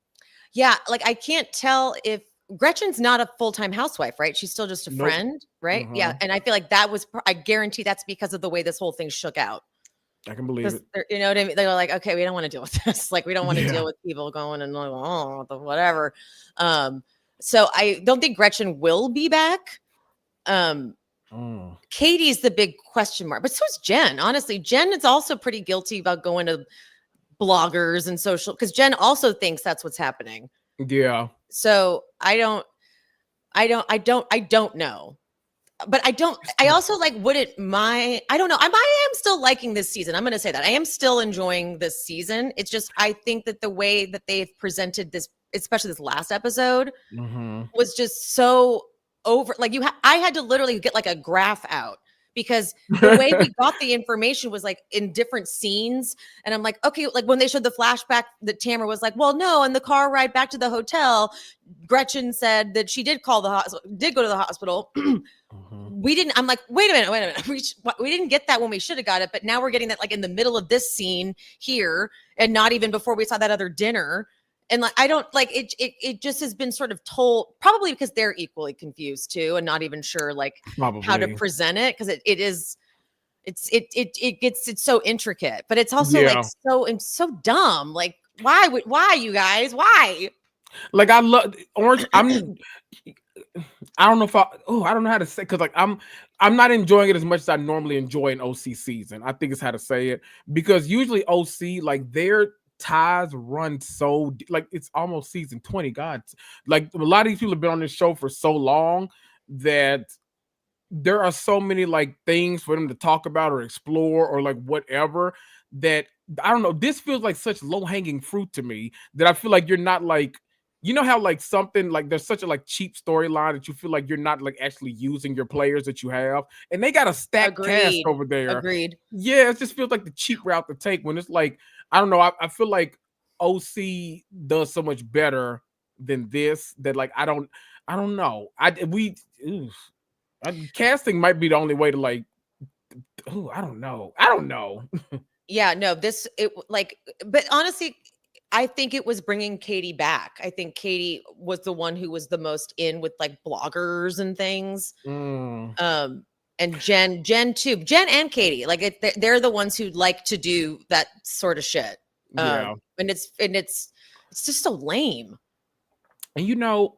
Yeah, like I can't tell if Gretchen's not a full-time housewife, right? She's still just a friend, right? Yeah, and I feel like that was, I guarantee that's because of the way this whole thing shook out. I can believe it. You know what I mean? They were like, okay, we don't want to deal with this. Like, we don't want to deal with people going and like, oh, whatever. So I don't think Gretchen will be back. Katie's the big question mark, but so is Jen. Honestly, Jen is also pretty guilty about going to bloggers and social, because Jen also thinks that's what's happening. Yeah. So I don't know. But I also like, I don't know. I am still liking this season. I'm going to say that I am still enjoying this season. It's just, I think that the way that they've presented this, especially this last episode, was just so over. Like I had to literally get like a graph out, because the way we got the information was like in different scenes. And I'm like, okay, like when they showed the flashback that Tamra was like, well, no, on the car ride back to the hotel, Gretchen said that she did go to the hospital. We didn't. I'm like, wait a minute. We didn't get that when we should have got it, but now we're getting that like in the middle of this scene here, and not even before we saw that other dinner. And like, I don't like it. It just has been sort of told, probably because they're equally confused too, and not even sure like how to present it, because it's so intricate, but it's also like so dumb. Like, why you guys? Why? Like, I love Orange. I don't know if I don't know how to say, because like I'm not enjoying it as much as I normally enjoy an OC season. I think it's how to say it, because usually OC, like their ties run so like it's almost season 20. God, like a lot of these people have been on this show for so long that there are so many like things for them to talk about or explore or like whatever, that I don't know. This feels like such low-hanging fruit to me that I feel like you're not like, you know how like something like there's such a like cheap storyline that you feel like you're not like actually using your players that you have, and they got a stacked cast over there. Agreed. Yeah, it just feels like the cheap route to take, when it's like, I don't know. I feel like OC does so much better than this, that like I don't know. Casting might be the only way to like. I don't know. Yeah, no, but honestly, I think it was bringing Katie back. I think Katie was the one who was the most in with like bloggers and things. And Jen too. Jen and Katie, like they're the ones who like to do that sort of shit. And it's just so lame. And you know,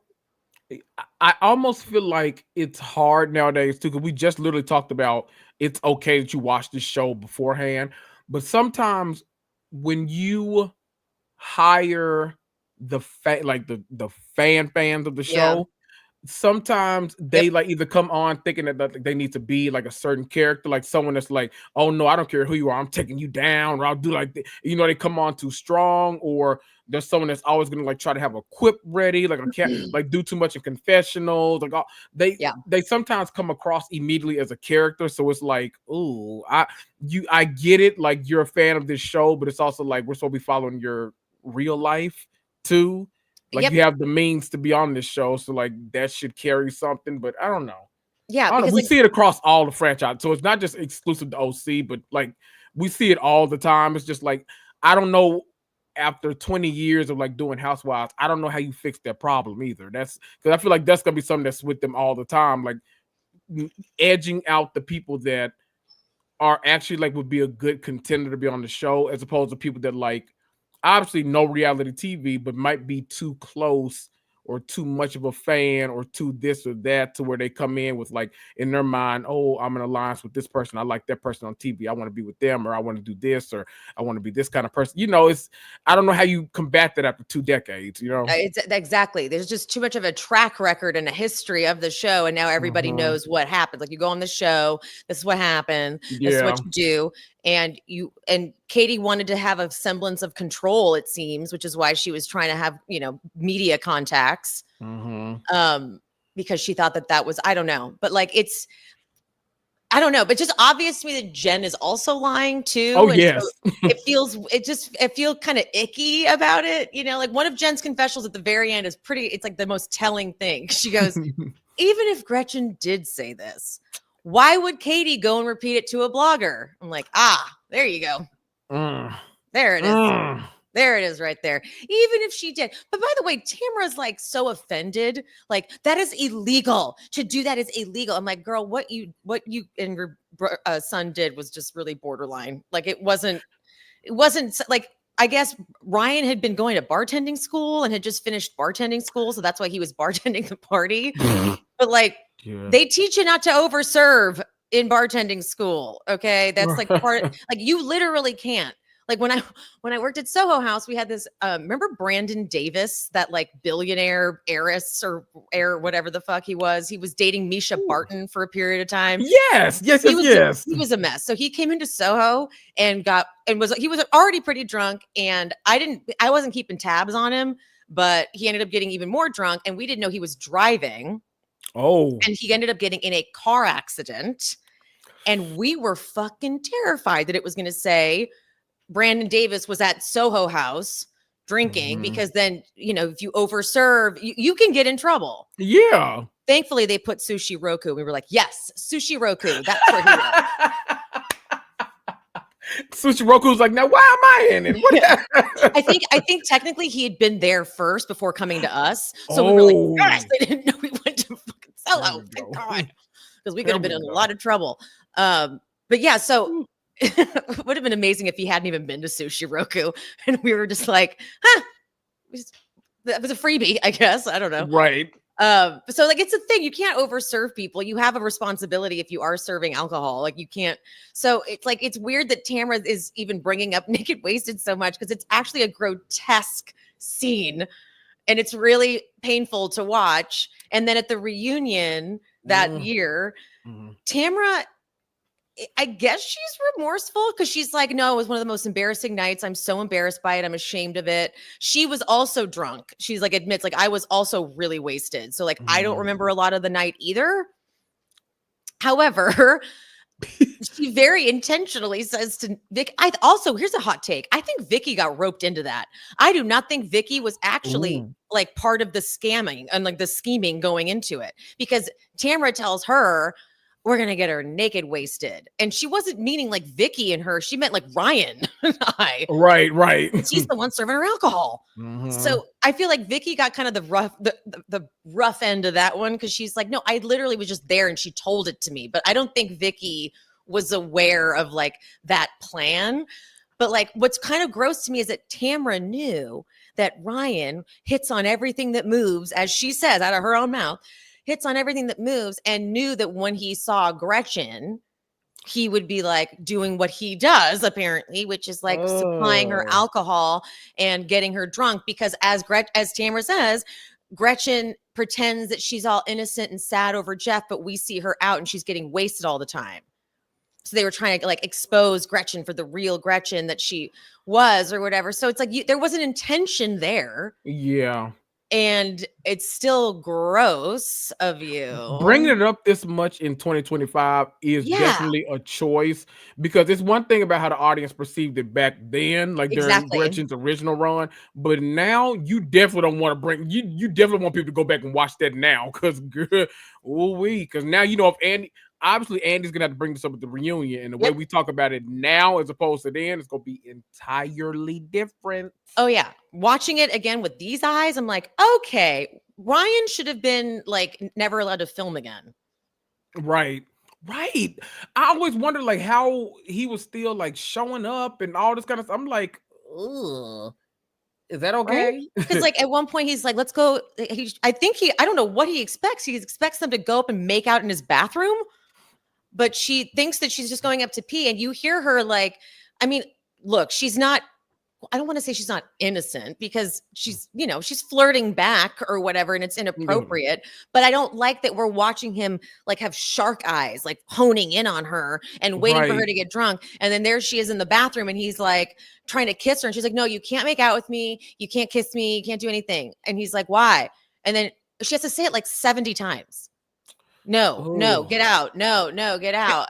I almost feel like it's hard nowadays too, because we just literally talked about it's okay that you watch this show beforehand, but sometimes when you hire the fans of the show, sometimes they like either come on thinking that they need to be like a certain character, like someone that's like, oh no, I don't care who you are, I'm taking you down, or I'll do like you know, they come on too strong, or there's someone that's always gonna like try to have a quip ready, like I can't like do too much in confessionals, like they sometimes come across immediately as a character. So it's like, ooh, I get it, like you're a fan of this show, but it's also like we're supposed to be following your real life too. Like you have the means to be on this show, so like that should carry something. But I don't know. Yeah, because we see it across all the franchise, so it's not just exclusive to OC, but like we see it all the time. It's just like, I don't know. After 20 years of like doing Housewives, I don't know how you fix that problem either. That's because I feel like that's gonna be something that's with them all the time, like edging out the people that are actually like would be a good contender to be on the show, as opposed to people that like obviously no reality TV, but might be too close or too much of a fan or too this or that, to where they come in with like in their mind, oh, I'm in alliance with this person. I like that person on TV. I want to be with them, or I want to do this, or I want to be this kind of person. You know, it's I don't know how you combat that after 2 decades, you know? It's exactly. There's just too much of a track record and a history of the show, and now everybody knows what happened. Like you go on the show, this is what happened, this is what you do, and Katie wanted to have a semblance of control, it seems, which is why she was trying to have media contacts, because she thought that was, I don't know, but like I don't know, but just obvious to me that Jen is also lying too. Oh, and yes. So it feels kind of icky about it. Like one of Jen's confessionals at the very end is it's like the most telling thing. She goes, even if Gretchen did say this, why would Katie go and repeat it to a blogger? I'm like, there you go. There it is. There it is right there. Even if she did. But by the way, Tamra's like so offended. Like that is illegal. To do that is illegal. I'm like, girl, what you and your son did was just really borderline. Like it wasn't like, I guess Ryan had been going to bartending school and had just finished bartending school. So that's why he was bartending the party. But like they teach you not to overserve in bartending school. Okay. That's like part like you literally can't. Like when I worked at Soho House, we had this, remember Brandon Davis, that like billionaire heiress or heir, whatever the fuck he was dating Misha Barton for a period of time. Yes. He was a mess. So he came into Soho and he was already pretty drunk, and I wasn't keeping tabs on him, but he ended up getting even more drunk, and we didn't know he was driving. Oh. And he ended up getting in a car accident, and we were fucking terrified that it was going to say Brandon Davis was at Soho House drinking, because then, if you overserve, you can get in trouble. Yeah. Thankfully, they put Sushi Roku. We were like, yes, Sushi Roku. That's where he was. Sushi Roku's like, now why am I in it? I think technically he had been there first before coming to us. So we were like, yes, they didn't know we went to fucking Soho. Thank God. Because we could have been in a lot of trouble. But yeah, so it would have been amazing if he hadn't even been to Sushi Roku, and we were just like, that was a freebie, I guess. I don't know. Right. So like, it's a thing. You can't overserve people. You have a responsibility if you are serving alcohol. Like you can't. So it's like, it's weird that Tamra is even bringing up Naked Wasted so much, because it's actually a grotesque scene, and it's really painful to watch. And then at the reunion that year, Tamra, I guess she's remorseful, because she's like, no, it was one of the most embarrassing nights. I'm so embarrassed by it. I'm ashamed of it. She was also drunk. She's like, admits, like, I was also really wasted. So like, I don't remember a lot of the night either. However, she very intentionally says to Vic, here's a hot take. I think Vicky got roped into that. I do not think Vicky was actually like part of the scamming and like the scheming going into it, because Tamra tells her, we're going to get her naked wasted. And she wasn't meaning like Vicky and her. She meant like Ryan and I. Right. She's the one serving her alcohol. So I feel like Vicky got kind of the rough end of that one, because she's like, no, I literally was just there and she told it to me. But I don't think Vicky was aware of like that plan. But like, what's kind of gross to me is that Tamra knew that Ryan hits on everything that moves, as she says out of her own mouth, hits on everything that moves, and knew that when he saw Gretchen, he would be like doing what he does apparently, which is like supplying her alcohol and getting her drunk, because as Tamra says, Gretchen pretends that she's all innocent and sad over Jeff, but we see her out and she's getting wasted all the time. So they were trying to like expose Gretchen for the real Gretchen that she was or whatever. So it's like there was an intention there. Yeah. And it's still gross of you. Bringing it up this much in 2025 is definitely a choice, because it's one thing about how the audience perceived it back then, like during Gretchen's original run. But now you definitely don't want to bring, you definitely want people to go back and watch that now, because now you know, if obviously Andy's gonna have to bring this up at the reunion, and the way we talk about it now as opposed to then, it's gonna be entirely different. Oh yeah, watching it again with these eyes, I'm like, okay, Ryan should have been like never allowed to film again. Right. Right. I always wondered like how he was still like showing up and all this kind of stuff. I'm like, ugh, is that Right? okay? Because like at one point he's like, let's go. I don't know what he expects. He expects them to go up and make out in his bathroom, but she thinks that she's just going up to pee. And you hear her like, I mean, look, she's not, I don't want to say she's not innocent because she's, she's flirting back or whatever, and it's inappropriate. But I don't like that we're watching him like have shark eyes, like honing in on her and waiting for her Right. to get drunk. And then there she is in the bathroom, and he's like trying to kiss her, and she's like, "No, you can't make out with me. You can't kiss me. You can't do anything." And he's like, "Why?" And then she has to say it like 70 times. No, Oh. get out. No, get out.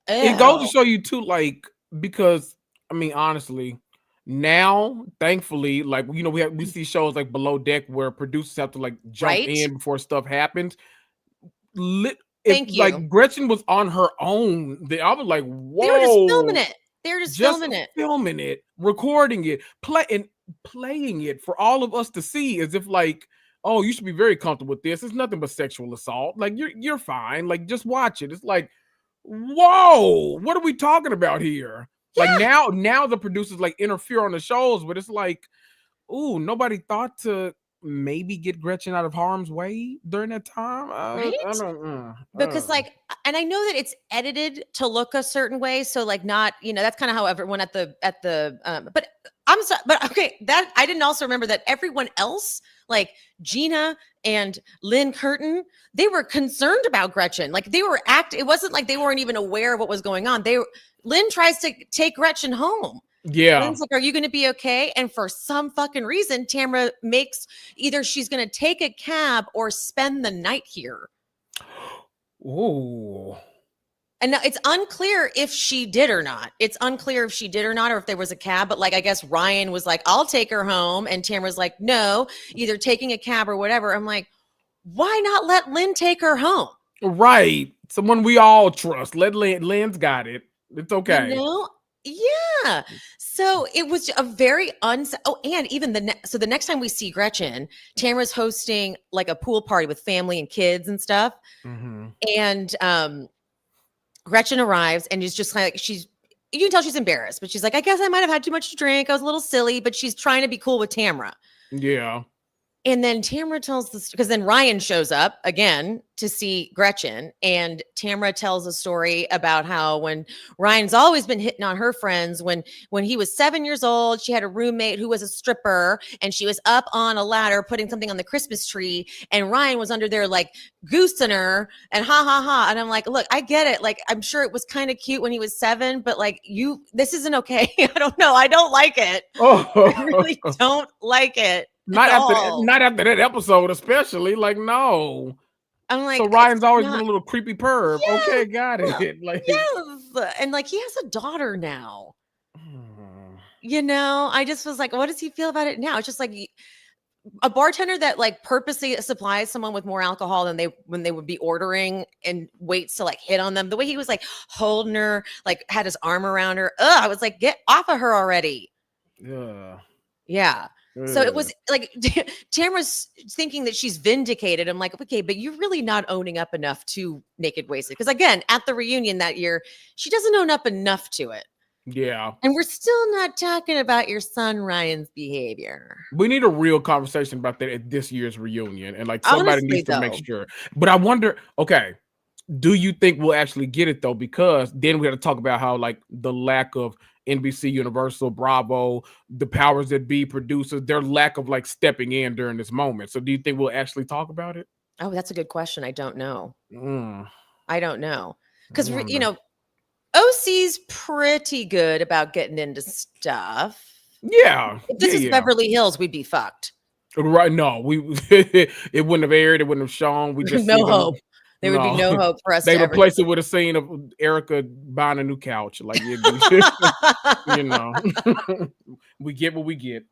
It goes to Ew. show you too, like, because I mean, honestly, now, thankfully, like we see shows like Below Deck where producers have to like jump Right? in before stuff happens. If Thank you. like Gretchen was on her own, I was like, They were just filming whoa, it. They were just just filming it. filming it, recording it, playing it for all of us to see, as if like, oh, you should be very comfortable with this. It's nothing but sexual assault. Like you're fine. Like just watch it. It's like, whoa, what are we talking about here? Like Yeah. now the producers like interfere on the shows, but it's like, ooh, nobody thought to maybe get Gretchen out of harm's way during that time. I Right? don't. Because like, and I know that it's edited to look a certain way, so like not, that's kind of how everyone but I'm sorry, but okay, that I didn't also remember that everyone else, like Gina and Lynn Curtin, they were concerned about Gretchen. Like they were it wasn't like they weren't even aware of what was going on. Lynn tries to take Gretchen home. Yeah. Lynn's like, "Are you going to be okay?" And for some fucking reason, Tamra makes either she's going to take a cab or spend the night here. Ooh. And now it's unclear if she did or not. It's unclear if she did or not, or if there was a cab. But like, I guess Ryan was like, "I'll take her home," and Tamara's like, "No, either taking a cab or whatever." I'm like, why not let Lynn take her home? Right. Someone we all trust. Let Lynn's got it. It's okay. Yeah. So it was a very oh, and even the next time we see Gretchen, Tamara's hosting like a pool party with family and kids and stuff. Mm-hmm. And Gretchen arrives and is just like, you can tell she's embarrassed, but she's like, "I guess I might have had too much to drink. I was a little silly," but she's trying to be cool with Tamra. Yeah. And then Tamra tells this, because then Ryan shows up again to see Gretchen, and Tamra tells a story about how when Ryan's always been hitting on her friends, when he was 7 years old, she had a roommate who was a stripper, and she was up on a ladder putting something on the Christmas tree, and Ryan was under there like goosing her and ha ha ha. And I'm like, look, I get it. Like, I'm sure it was kind of cute when he was 7, but like this isn't okay. I don't know. I don't like it. I really don't like it. Not after that episode, especially. Like, no. I'm like, so Ryan's always been a little creepy perv. Yeah, okay, got it. Like, yes. And like he has a daughter now. I just was like, what does he feel about it now? It's just like a bartender that like purposely supplies someone with more alcohol than when they would be ordering and waits to like hit on them. The way he was like holding her, like had his arm around her. I was like, get off of her already. Yeah. So it was like Tamara's thinking that she's vindicated. I'm like, okay, but you're really not owning up enough to Naked Wasted. Because again, at the reunion that year, she doesn't own up enough to it. Yeah. And we're still not talking about your son Ryan's behavior. We need a real conversation about that at this year's reunion. And like somebody Honestly, needs to make sure. But I wonder, okay, do you think we'll actually get it though? Because then we have to talk about how like the lack of NBC, Universal, Bravo, the powers that be producers, their lack of like stepping in during this moment. So do you think we'll actually talk about it? Oh, that's a good question. I don't know. Mm. I don't know. Because, OC's pretty good about getting into stuff. Yeah. If this is Beverly Hills, we'd be fucked. Right. No, it wouldn't have aired. It wouldn't have shown. We just no hope. There would be no hope for us. They replace it with a scene of Erica buying a new couch. Like, we get what we get.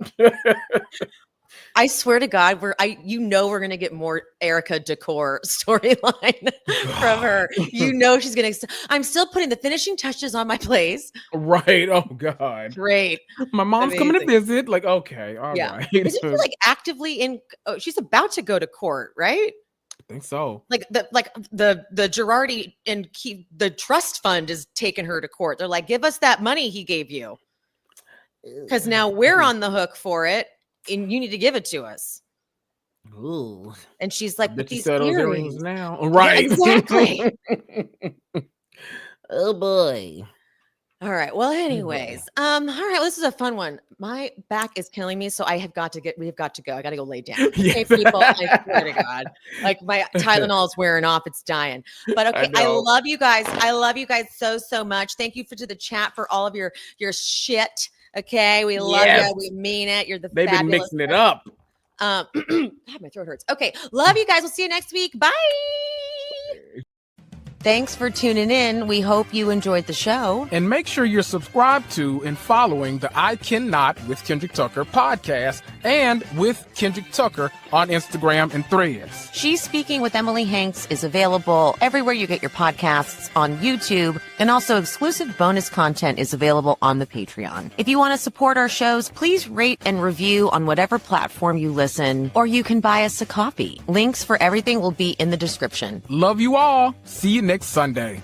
I swear to God, we're gonna get more Erica decor storyline from her. She's gonna. I'm still putting the finishing touches on my place. Right. Oh God. Great. My mom's coming to visit. Like, okay, all right. Isn't she like actively in? Oh, she's about to go to court, right? I think so. Like the Girardi and the trust fund is taking her to court. They're like, give us that money he gave you, because now we're on the hook for it, and you need to give it to us. Ooh. And she's like, but these earrings now, right? Yeah, exactly. Oh boy. All right. Well, anyways, all right. Well, this is a fun one. My back is killing me, so we have got to go. I got to go lay down. Okay, people. I swear to God, like my Tylenol is wearing off. It's dying. But okay, I love you guys. I love you guys so much. Thank you to the chat for all of your shit. Okay, we love you. We mean it. You're the They've been mixing it up. God, my throat hurts. Okay, love you guys. We'll see you next week. Bye. Thanks for tuning in. We hope you enjoyed the show. And make sure you're subscribed to and following the I Cannot with Kendrick Tucker podcast and with Kendrick Tucker on Instagram and Threads. She's Speaking with Emily Hanks is available everywhere you get your podcasts, on YouTube, and also exclusive bonus content is available on the Patreon. If you want to support our shows, please rate and review on whatever platform you listen, or you can buy us a coffee. Links for everything will be in the description. Love you all. See you next Sunday.